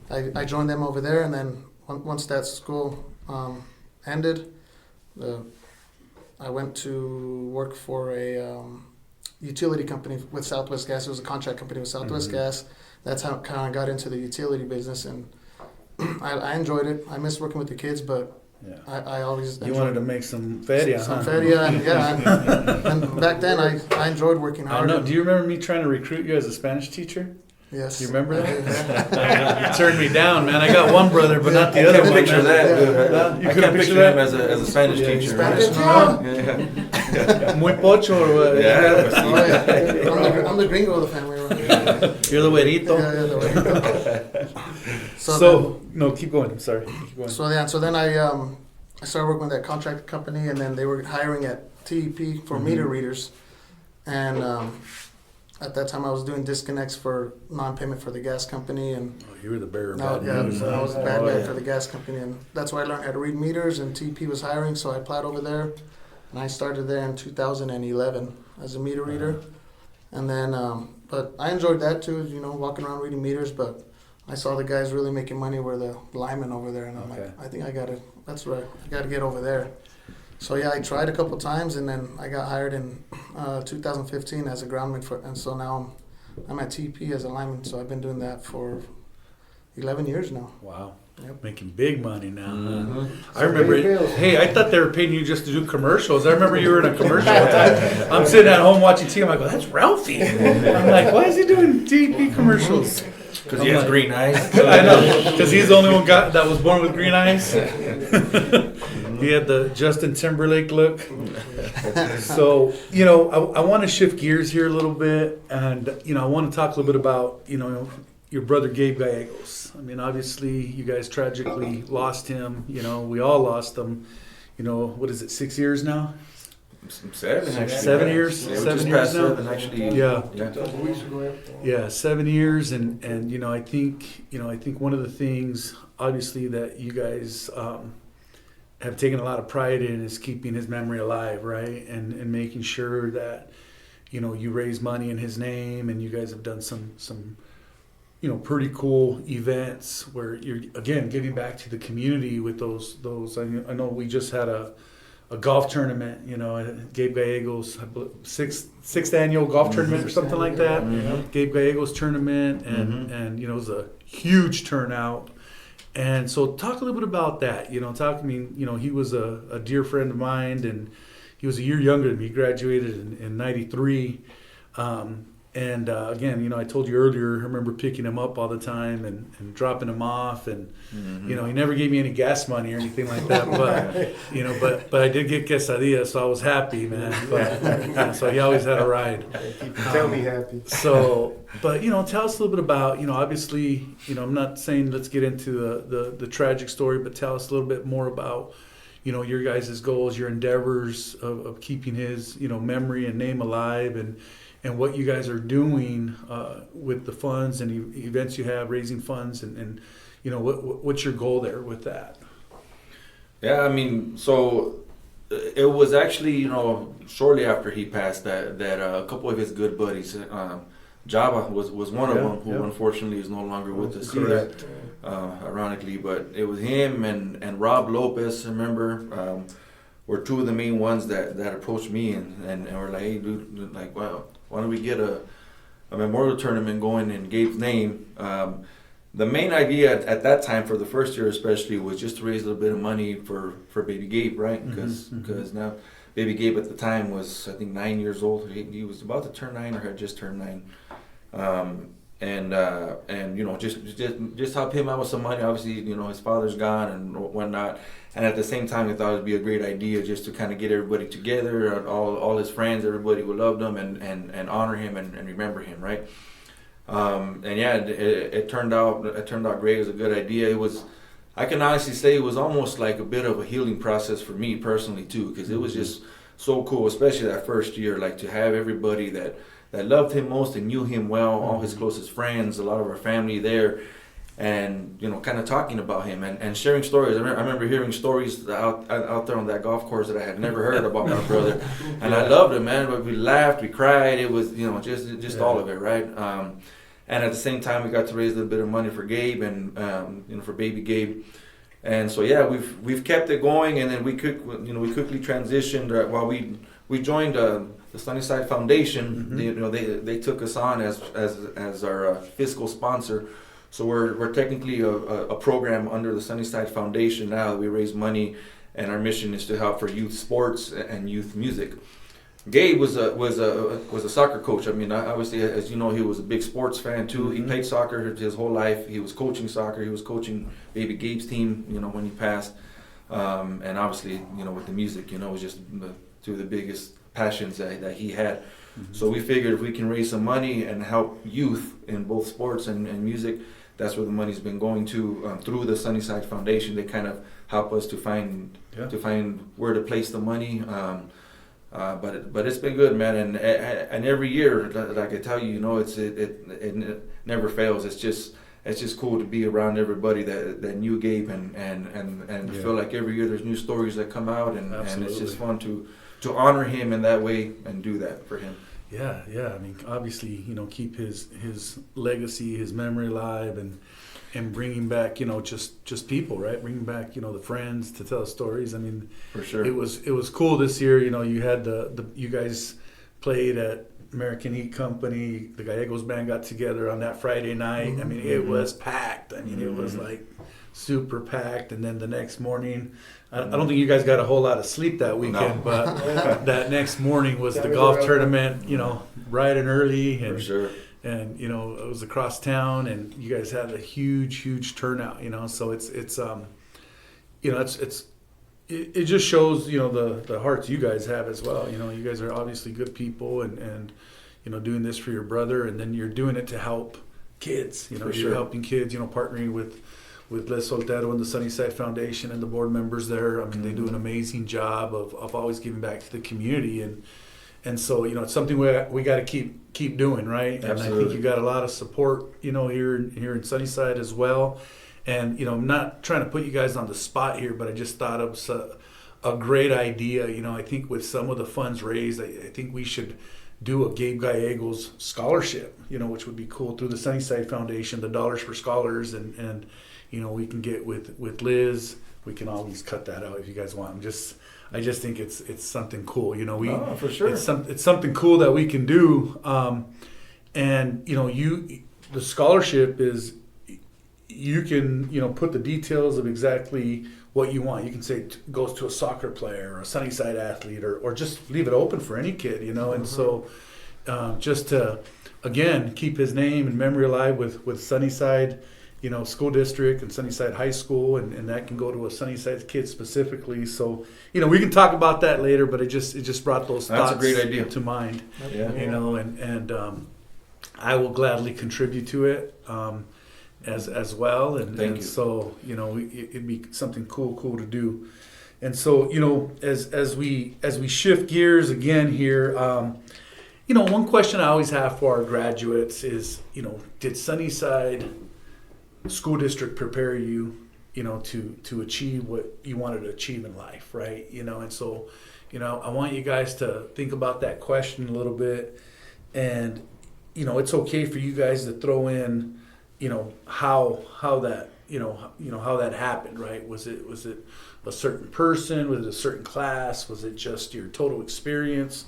[SPEAKER 6] I joined them over there, and then once that school ended, I went to work for a utility company with Southwest Gas. It was a contract company with Southwest Gas. That's how kind of got into the utility business, and I enjoyed it. I miss working with the kids, but I always
[SPEAKER 2] You wanted to make some feria,
[SPEAKER 6] some
[SPEAKER 2] huh?
[SPEAKER 6] feria, and back then I enjoyed working
[SPEAKER 2] I
[SPEAKER 6] hard.
[SPEAKER 2] know. Do you remember me trying to recruit you as a Spanish teacher?
[SPEAKER 6] Yes.
[SPEAKER 2] You remember
[SPEAKER 6] I
[SPEAKER 2] that?
[SPEAKER 6] did.
[SPEAKER 2] You turned me down, man. I got one brother, but not the other one.
[SPEAKER 3] Picture
[SPEAKER 2] man.
[SPEAKER 3] that, dude.
[SPEAKER 2] You
[SPEAKER 3] I
[SPEAKER 2] couldn't
[SPEAKER 3] can't
[SPEAKER 2] picture
[SPEAKER 3] picture him
[SPEAKER 2] that?
[SPEAKER 3] as a Spanish teacher.
[SPEAKER 6] Spanish,
[SPEAKER 3] Yeah.
[SPEAKER 2] Muy pocho or what?
[SPEAKER 3] Yeah.
[SPEAKER 6] Oh, yeah. I'm the gringo of the family. Right?
[SPEAKER 2] You're the güerito.
[SPEAKER 6] Yeah, the way.
[SPEAKER 2] So no, keep going. I'm sorry. Keep going.
[SPEAKER 6] So then I started working with that contract company, and then they were hiring at TEP for meter readers, and at that time I was doing disconnects for non-payment for the gas company, and
[SPEAKER 2] Oh, you were the bearer of bad
[SPEAKER 6] so
[SPEAKER 2] news.
[SPEAKER 6] I was a bad guy for the gas company, and that's where I learned how to read meters. And TEP was hiring, so I applied over there, and I started there in 2011 as a meter reader, and then but I enjoyed that too, you know, walking around reading meters, but I saw the guys really making money were the linemen over there, and I'm like, I think I gotta get over there. So yeah, I tried a couple times, and then I got hired in 2015 as a groundman and so now I'm at TP as a lineman. So I've been doing that for 11 years now.
[SPEAKER 2] Wow.
[SPEAKER 6] Yep.
[SPEAKER 2] Making big money now. I remember hey, I thought they were paying you just to do commercials. I remember you were in a commercial one time. I'm sitting at home watching TV. I go, that's Ralphie. I'm like, why is he doing TV commercials?
[SPEAKER 3] Because he has green eyes.
[SPEAKER 2] I know, because he's the only one that was born with green eyes. He had the Justin Timberlake look. So, you know, I want to shift gears here a little bit, and, you know, I want to talk a little bit about, you know, your brother Gabe Gallegos. I mean, obviously, you guys tragically lost him. You know, we all lost him. You know, what is it, 6 years now?
[SPEAKER 3] 7 actually.
[SPEAKER 2] 7 years.
[SPEAKER 3] Yeah, we
[SPEAKER 2] 7
[SPEAKER 3] just
[SPEAKER 2] years
[SPEAKER 3] passed
[SPEAKER 2] now.
[SPEAKER 3] 7 actually.
[SPEAKER 2] Yeah.
[SPEAKER 3] Yeah.
[SPEAKER 2] Yeah, 7 years, and I think one of the things obviously that you guys have taken a lot of pride in is keeping his memory alive, right? And making sure that you raise money in his name, and you guys have done some pretty cool events where you're again giving back to the community with those. I know we just had a golf tournament, Gabe Gallegos, sixth annual golf tournament or something like that.
[SPEAKER 3] Mm-hmm.
[SPEAKER 2] Gabe Gallegos tournament, and it was a huge turnout. And so talk a little bit about that. He was a dear friend of mine, and he was a year younger than me. He graduated in 93. Again, I told you earlier, I remember picking him up all the time and dropping him off, and he never gave me any gas money or anything like that, but I did get quesadillas, so I was happy, man. But, so he always had a ride.
[SPEAKER 5] Tell me happy.
[SPEAKER 2] So, but tell us a little bit about, obviously, I'm not saying let's get into the tragic story, but tell us a little bit more about your guys' goals, your endeavors of keeping his memory and name alive, and what you guys are doing with the funds and events you have, raising funds, and what's your goal there with that?
[SPEAKER 3] Yeah, so it was actually, shortly after he passed that a couple of his good buddies, Java was one of them, who unfortunately is no longer with us either, ironically, but it was him and Rob Lopez, I remember, were two of the main ones that approached me and were like, hey, dude, like, wow, why don't we get a memorial tournament going in Gabe's name? The main idea at that time, for the first year especially, was just to raise a little bit of money for baby Gabe, right? Because now baby Gabe at the time was, I think, 9 years old. He was about to turn 9 or had just turned 9. And just help him out with some money. Obviously, his father's gone and whatnot. And at the same time, I thought it'd be a great idea just to kind of get everybody together, all his friends, everybody who loved him, and honor him and remember him, right? It turned out great. It was a good idea. I can honestly say it was almost like a bit of a healing process for me personally too, because it was just so cool, especially that first year, like to have everybody that loved him most and knew him well, all his closest friends, a lot of our family there, and kind of talking about him and sharing stories. I remember hearing stories out there on that golf course that I had never heard about my brother, and I loved him, man. But we laughed, we cried. It was just all of it, right? And at the same time, we got to raise a little bit of money for Gabe and for baby Gabe. And so we've kept it going, and then we quickly transitioned while we joined the Sunnyside Foundation. They took us on as our fiscal sponsor. So we're technically a program under the Sunnyside Foundation now. We raise money, and our mission is to help for youth sports and youth music. Gabe was a soccer coach. Obviously, as you know, he was a big sports fan too. He played soccer his whole life. He was coaching soccer. He was coaching baby Gabe's team, when he passed. And obviously, with the music, it was just two of the biggest passions that he had. So we figured if we can raise some money and help youth in both sports and music, that's where the money's been going to through the Sunnyside Foundation. They kind of help us to find where to place the money. But it's been good, man. And every year, like I tell you, it never fails. It's just cool to be around everybody that knew Gabe and feel like every year there's new stories that come out, and it's just fun to honor him in that way and do that for him.
[SPEAKER 2] Yeah. Obviously, keep his legacy, his memory alive, and bringing back, just people, right? Bringing back, the friends to tell stories.
[SPEAKER 3] For sure.
[SPEAKER 2] It was cool this year. You had you guys played at American Heat Company. The Gallegos band got together on that Friday night. It was packed. It was like super packed. And then the next morning, I don't think you guys got a whole lot of sleep that weekend, but that next morning was the golf tournament, bright and early. And,
[SPEAKER 3] for sure.
[SPEAKER 2] And, it was across town, and you guys had a huge turnout, so it just shows, the hearts you guys have as well. You guys are obviously good people and doing this for your brother, and then you're doing it to help kids,
[SPEAKER 3] For
[SPEAKER 2] you're
[SPEAKER 3] sure.
[SPEAKER 2] helping kids, partnering with Les Soltero and the Sunnyside Foundation and the board members there. I mean, they do an amazing job of always giving back to the community, and so it's something we got to keep doing, right? And
[SPEAKER 3] Absolutely.
[SPEAKER 2] I think you got a lot of support, here in Sunnyside as well. And I'm not trying to put you guys on the spot here, but I just thought of a great idea. I think with some of the funds raised, I think we should do a Gabe Gallegos scholarship, which would be cool through the Sunnyside Foundation, the Dollars for Scholars, and we can get with Liz. We can always cut that out if you guys want. I just think it's something cool.
[SPEAKER 3] For sure.
[SPEAKER 2] It's something cool that we can do. And the scholarship is, you can put the details of exactly what you want. You can say it goes to a soccer player or a Sunnyside athlete, or just leave it open for any kid, And so just to, again, keep his name and memory alive with Sunnyside, school district and Sunnyside High School, and that can go to a Sunnyside kid specifically. So, we can talk about that later, but it just brought those thoughts.
[SPEAKER 3] That's a great idea
[SPEAKER 2] to mind.
[SPEAKER 3] Yeah.
[SPEAKER 2] And I will gladly contribute to it. As well, and so it'd be something cool to do. And so as we shift gears again here, one question I always have for our graduates is, did Sunnyside School District prepare you to achieve what you wanted to achieve in life, right? And so I want you guys to think about that question a little bit, and it's okay for you guys to throw in how that how that happened, right? Was it a certain person? Was it a certain class? Was it just your total experience?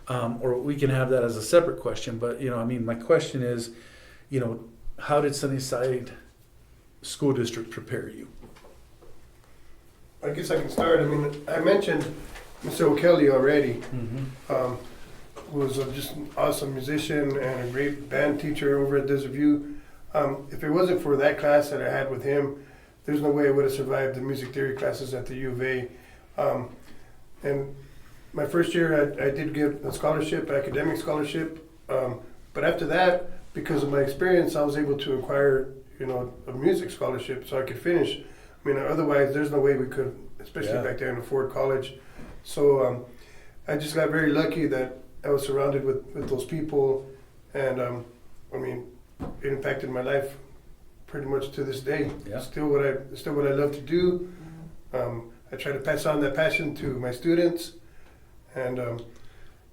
[SPEAKER 2] Or we can have that as a separate question. But my question is, how did Sunnyside School District prepare you?
[SPEAKER 4] I guess I can start. I mentioned Mr. O'Kelly already.
[SPEAKER 2] Mm-hmm.
[SPEAKER 4] Who was just an awesome musician and a great band teacher over at Desert View. If it wasn't for that class that I had with him, there's no way I would have survived the music theory classes at the U of A. And my first year, I did get a scholarship, academic scholarship. But after that, because of my experience, I was able to acquire, a music scholarship so I could finish. Otherwise, there's no way we could, especially back then, afford college. So I just got very lucky that I was surrounded with those people, and it impacted my life pretty much to this day.
[SPEAKER 2] Yeah.
[SPEAKER 4] Still what I love to do. I try to pass on that passion to my students, and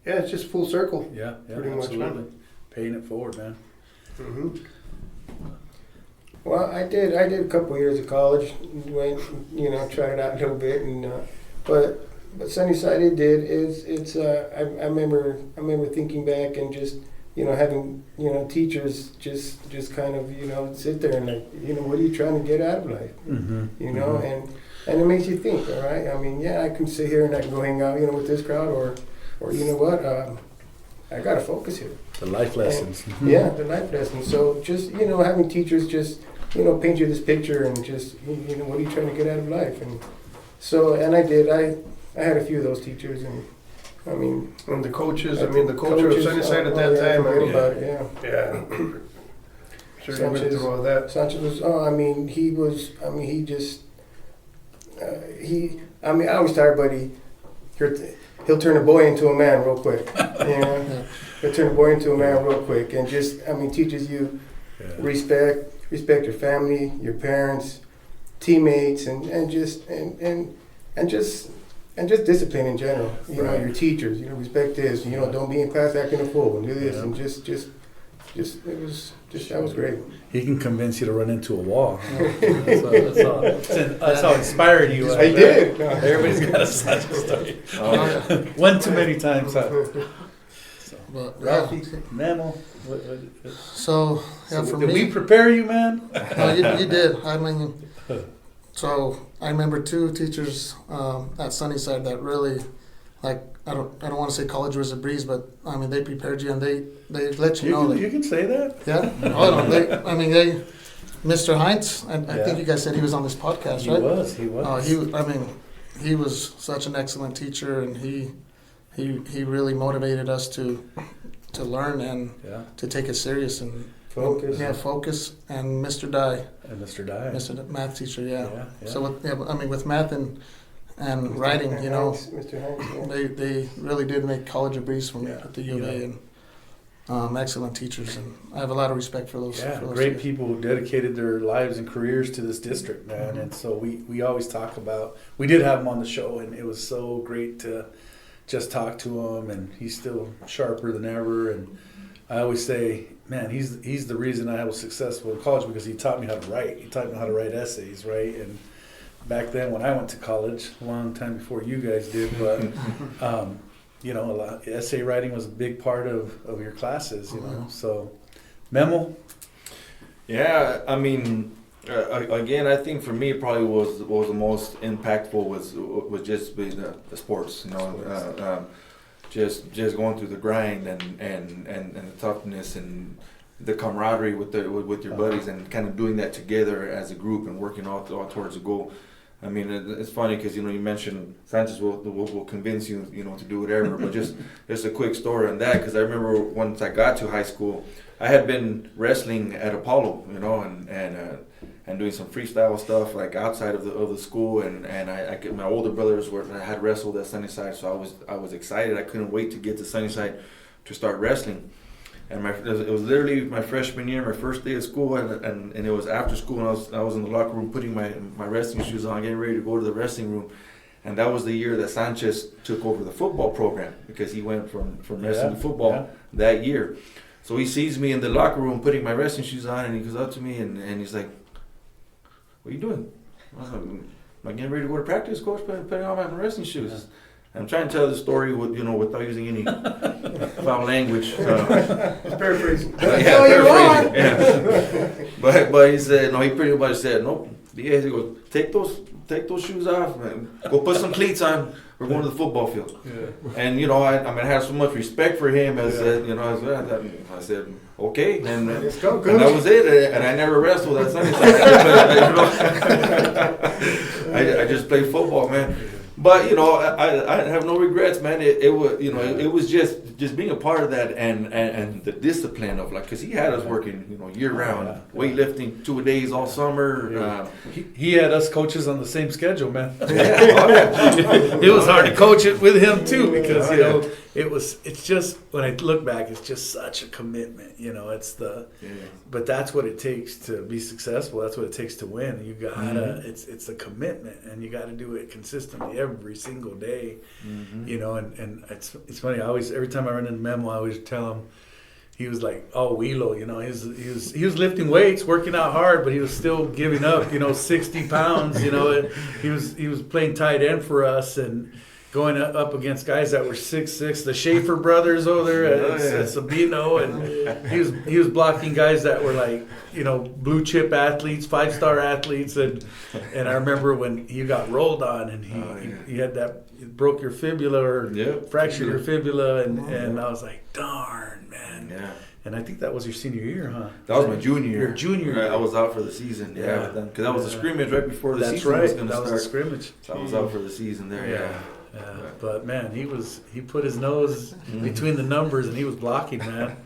[SPEAKER 4] it's just full circle.
[SPEAKER 2] Yeah,
[SPEAKER 4] pretty
[SPEAKER 2] absolutely.
[SPEAKER 4] much, man.
[SPEAKER 2] Paying it forward, man.
[SPEAKER 4] Mm-hmm.
[SPEAKER 5] Well, I did a couple years of college, went, tried it out a little bit, and but Sunnyside I remember thinking back and just having teachers just kind of sit there and what are you trying to get out of life,
[SPEAKER 2] Mm-hmm.
[SPEAKER 5] and it makes you think. All right, I can sit here and I can go hang out with this crowd, or I got to focus here.
[SPEAKER 2] The life lessons.
[SPEAKER 5] Yeah, the life lessons. So just having teachers just paint you this picture and just what are you trying to get out of life, and so I did. I had a few of those teachers, and
[SPEAKER 4] And the coaches, the culture of Sunnyside at that time.
[SPEAKER 5] Forget about it,
[SPEAKER 4] Yeah. Sure, you went through all that.
[SPEAKER 5] Sanchez was, I always tell everybody, he'll turn a boy into a man real quick. He'll turn a boy into a man real quick, and just, teaches you respect your family, your parents, teammates, and just discipline in general. Your teachers. Respect this. Don't be in class acting a fool. Do this, and that was great.
[SPEAKER 2] He can convince you to run into a wall. That's how inspired he was.
[SPEAKER 5] I did.
[SPEAKER 2] Everybody's got a such story. One too many times.
[SPEAKER 6] But,
[SPEAKER 2] Ralphie, Memo.
[SPEAKER 6] So, for
[SPEAKER 2] Did
[SPEAKER 6] me,
[SPEAKER 2] we prepare you, man?
[SPEAKER 6] no, you did. So I remember two teachers at Sunnyside that really, I don't want to say college was a breeze, but they prepared you and they let you know.
[SPEAKER 2] You can say that.
[SPEAKER 6] Yeah. Mr. Heinz. I think you guys said he was on this podcast, right?
[SPEAKER 2] He was.
[SPEAKER 6] He was such an excellent teacher, and he really motivated us to learn and to take it serious and
[SPEAKER 5] Focus.
[SPEAKER 6] Yeah, Focus and Mr. Dye.
[SPEAKER 2] And Mr. Dye.
[SPEAKER 6] Mr. Math teacher, yeah.
[SPEAKER 2] Yeah.
[SPEAKER 6] So with math and writing,
[SPEAKER 5] Mr. Hanks, yeah.
[SPEAKER 6] they really did make college a breeze for me
[SPEAKER 2] Yeah.
[SPEAKER 6] at the U of A, and excellent teachers, and I have a lot of respect for those.
[SPEAKER 2] Yeah,
[SPEAKER 6] for those
[SPEAKER 2] great
[SPEAKER 6] guys.
[SPEAKER 2] people who dedicated their lives and careers to this district, man. And so we always talk about, we did have him on the show, and it was so great to just talk to him, and he's still sharper than ever. And I always say, man, he's the reason I was successful in college, because he taught me how to write. He taught me how to write essays, right? And back then when I went to college, a long time before you guys did, but essay writing was a big part of your classes, So, Memo?
[SPEAKER 3] Yeah, I mean, again, I think for me probably was the most impactful was just being the sports, just going through the grind and the toughness and the camaraderie with your buddies, and kind of doing that together as a group and working all towards a goal. I mean, it's funny because you mentioned Francis will convince you to do whatever, but just a quick story on that, because I remember once I got to high school, I had been wrestling at Apollo, and doing some freestyle stuff like outside of the school, and I my older brothers had wrestled at Sunnyside, so I was excited. I couldn't wait to get to Sunnyside to start wrestling. And it was literally my freshman year, my first day of school, and it was after school, and I was in the locker room putting my wrestling shoes on, getting ready to go to the wrestling room. And that was the year that Sanchez took over the football program, because he went from wrestling to football that year. So he sees me in the locker room putting my wrestling shoes on, and he goes up to me and he's like, "What are you doing?" I'm getting ready to go to practice, coach, putting on my wrestling shoes. Yeah. I'm trying to tell the story without using any foul language.
[SPEAKER 5] Just paraphrasing.
[SPEAKER 3] Paraphrasing. Yeah. But he said, he pretty much said, "Nope." He goes, take those shoes off, man. Go put some cleats on. We're going to the football field." Yeah. And I had so much respect for him as I said, okay, and
[SPEAKER 5] let's go,
[SPEAKER 3] and that was it. And I never wrestled at Sunnyside. I just played football, man. But I have no regrets, man. It was just being a part of that, and the discipline of because he had us working year round, weightlifting 2 days all summer.
[SPEAKER 2] He had us coaches on the same schedule, man.
[SPEAKER 3] Yeah.
[SPEAKER 2] It was hard to coach it with him too, because it's just, when I look back, it's just such a commitment. But that's what it takes to be successful. That's what it takes to win. You gotta it's a commitment, and you got to do it consistently every single day. And it's funny. Every time I run into Memo, I always tell him, he was like, Wheelo, he was lifting weights, working out hard, but he was still giving up, 60 pounds, he was playing tight end for us and going up against guys that were 6'6", the Schaefer brothers over there at Sabino, and he was blocking guys that were like, blue chip athletes, 5-star athletes, and I remember when he got rolled on, and he had that, broke your fibula or fractured your fibula, and I was like, darn, man.
[SPEAKER 3] Yeah.
[SPEAKER 2] And I think that was your senior year, huh?
[SPEAKER 3] That was my junior year.
[SPEAKER 2] Your junior year.
[SPEAKER 3] I was out for the season, because that was a scrimmage right before the season was going to start.
[SPEAKER 2] That was a scrimmage.
[SPEAKER 3] So I was out for the season there,
[SPEAKER 2] Yeah, but man, he put his nose between the numbers, and he was blocking, man.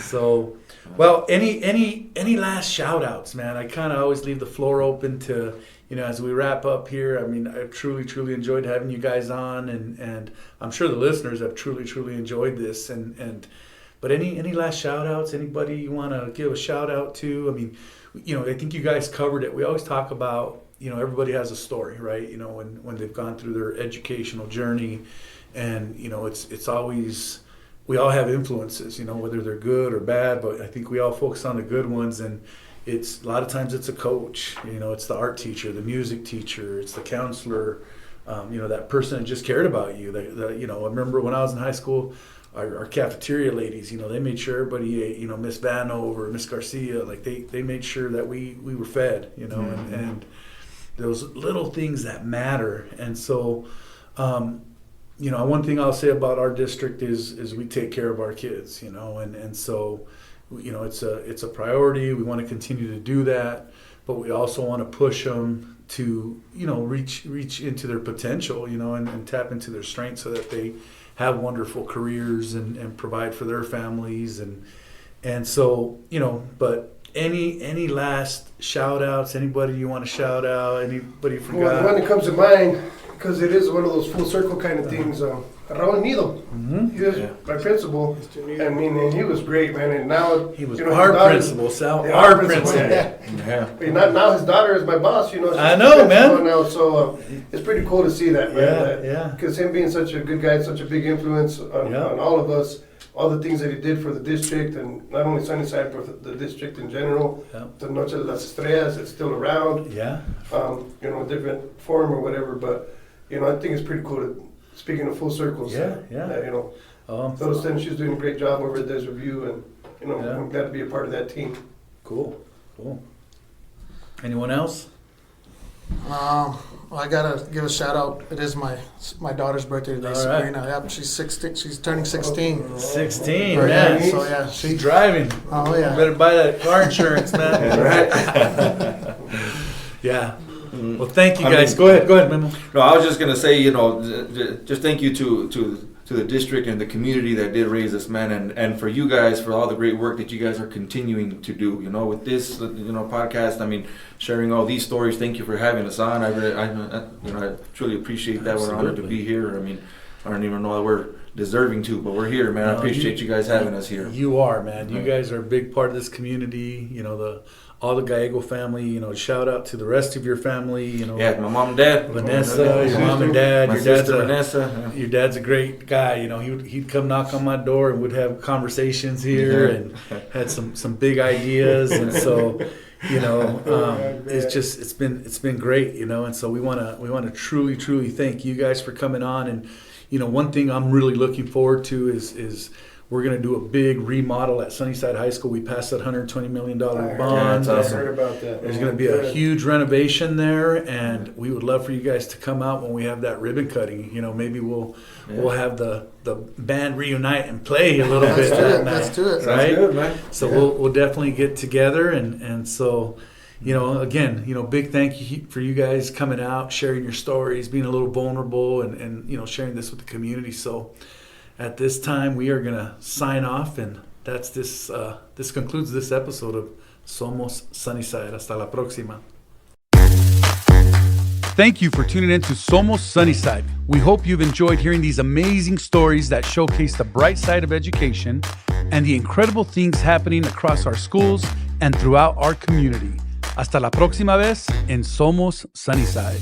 [SPEAKER 2] So, well, any last shout outs, man? I kind of always leave the floor open to, as we wrap up here. I mean, I've truly enjoyed having you guys on, and I'm sure the listeners have truly enjoyed this. But any last shout outs? Anybody you want to give a shout out to? I mean, I think you guys covered it. We always talk about, everybody has a story, right? When they've gone through their educational journey, and it's always, we all have influences, whether they're good or bad, but I think we all focus on the good ones, and it's a lot of times it's a coach, it's the art teacher, the music teacher, it's the counselor, that person that just cared about you. I remember when I was in high school, our cafeteria ladies, they made sure everybody ate, Miss Vanover, Miss Garcia, like they made sure that we were fed, and those little things that matter. And so, one thing I'll say about our district is we take care of our kids, and so, it's a priority. We want to continue to do that, but we also want to push them to, reach into their potential, and tap into their strengths so that they have wonderful careers and provide for their families. And And so, but any last shout outs, anybody you want to shout out, anybody you
[SPEAKER 4] Well, the
[SPEAKER 2] forgot?
[SPEAKER 4] one that comes to mind, because it is one of those full circle kind of things, Raul Nido. He was my principal. I mean, and he was great, man. And now,
[SPEAKER 2] He was
[SPEAKER 4] his
[SPEAKER 2] our
[SPEAKER 4] daughter-
[SPEAKER 2] principal, Sal.
[SPEAKER 4] Yeah,
[SPEAKER 2] Our
[SPEAKER 4] principal,
[SPEAKER 2] principal.
[SPEAKER 3] Yeah.
[SPEAKER 4] But now his daughter is my boss, she's
[SPEAKER 2] I
[SPEAKER 4] the
[SPEAKER 2] know,
[SPEAKER 4] principal
[SPEAKER 2] man.
[SPEAKER 4] Now, so it's pretty cool to see that, man.
[SPEAKER 2] Yeah.
[SPEAKER 4] Because him being such a good guy, such a big influence on all of us, all the things that he did for the district, and not only Sunnyside, but the district in general.
[SPEAKER 2] Yeah.
[SPEAKER 4] The Noche de las Estrellas, it's still around,
[SPEAKER 2] Yeah.
[SPEAKER 4] different form or whatever. But I think it's pretty cool. Speaking of full circles,
[SPEAKER 2] Yeah.
[SPEAKER 4] those things, she's doing a great job over at Desert View, and
[SPEAKER 2] Yeah.
[SPEAKER 4] I'm glad to be a part of that team.
[SPEAKER 2] Cool. Anyone else?
[SPEAKER 6] Well, I gotta give a shout out. It is my daughter's birthday today,
[SPEAKER 2] All
[SPEAKER 6] Sabrina. Yep, she's 16. She's turning 16.
[SPEAKER 2] 16,
[SPEAKER 6] Yeah,
[SPEAKER 2] man.
[SPEAKER 6] so yeah,
[SPEAKER 2] She's driving.
[SPEAKER 6] Oh yeah.
[SPEAKER 2] You better buy that car insurance, man.
[SPEAKER 3] Right.
[SPEAKER 2] Yeah. Well, thank you
[SPEAKER 3] I
[SPEAKER 2] guys.
[SPEAKER 3] mean-
[SPEAKER 2] Go ahead, Memo.
[SPEAKER 3] No, I was just gonna say, just thank you to the district and the community that did raise us, man, and for you guys for all the great work that you guys are continuing to do. With this, podcast. I mean, sharing all these stories. Thank you for having us on. I truly appreciate that. We're honored to be here. I mean, I don't even know that we're deserving to, but we're here, man. I appreciate you guys having us here.
[SPEAKER 2] You are, man. You guys are a big part of this community. All the Gallego family. Shout out to the rest of your family.
[SPEAKER 3] Yeah, my mom and dad.
[SPEAKER 2] Vanessa, your mom and dad.
[SPEAKER 3] My
[SPEAKER 2] Your dad's
[SPEAKER 3] sister
[SPEAKER 2] a
[SPEAKER 3] Vanessa.
[SPEAKER 2] your dad's a great guy. He'd come knock on my door and would have conversations here and had some big ideas. And so, it's been great. And so we want to truly thank you guys for coming on. And one thing I'm really looking forward to is we're going to do a big remodel at Sunnyside High School. We passed that $120 million bond.
[SPEAKER 3] that's awesome.
[SPEAKER 5] I heard about that.
[SPEAKER 2] There's going to be a huge renovation there, and we would love for you guys to come out when we have that ribbon cutting. Maybe we'll have the band reunite and play a little bit that night.
[SPEAKER 6] Let's do it.
[SPEAKER 2] Right?
[SPEAKER 3] Sounds good, man.
[SPEAKER 2] So we'll definitely get together, and so again, big thank you for you guys coming out, sharing your stories, being a little vulnerable, and sharing this with the community. So at this time, we are gonna sign off, and that's this. This concludes this episode of Somos Sunnyside. Hasta la próxima. Thank you for tuning in to Somos Sunnyside. We hope you've enjoyed hearing these amazing stories that showcase the bright side of education and the incredible things happening across our schools and throughout our community. Hasta la próxima vez en Somos Sunnyside.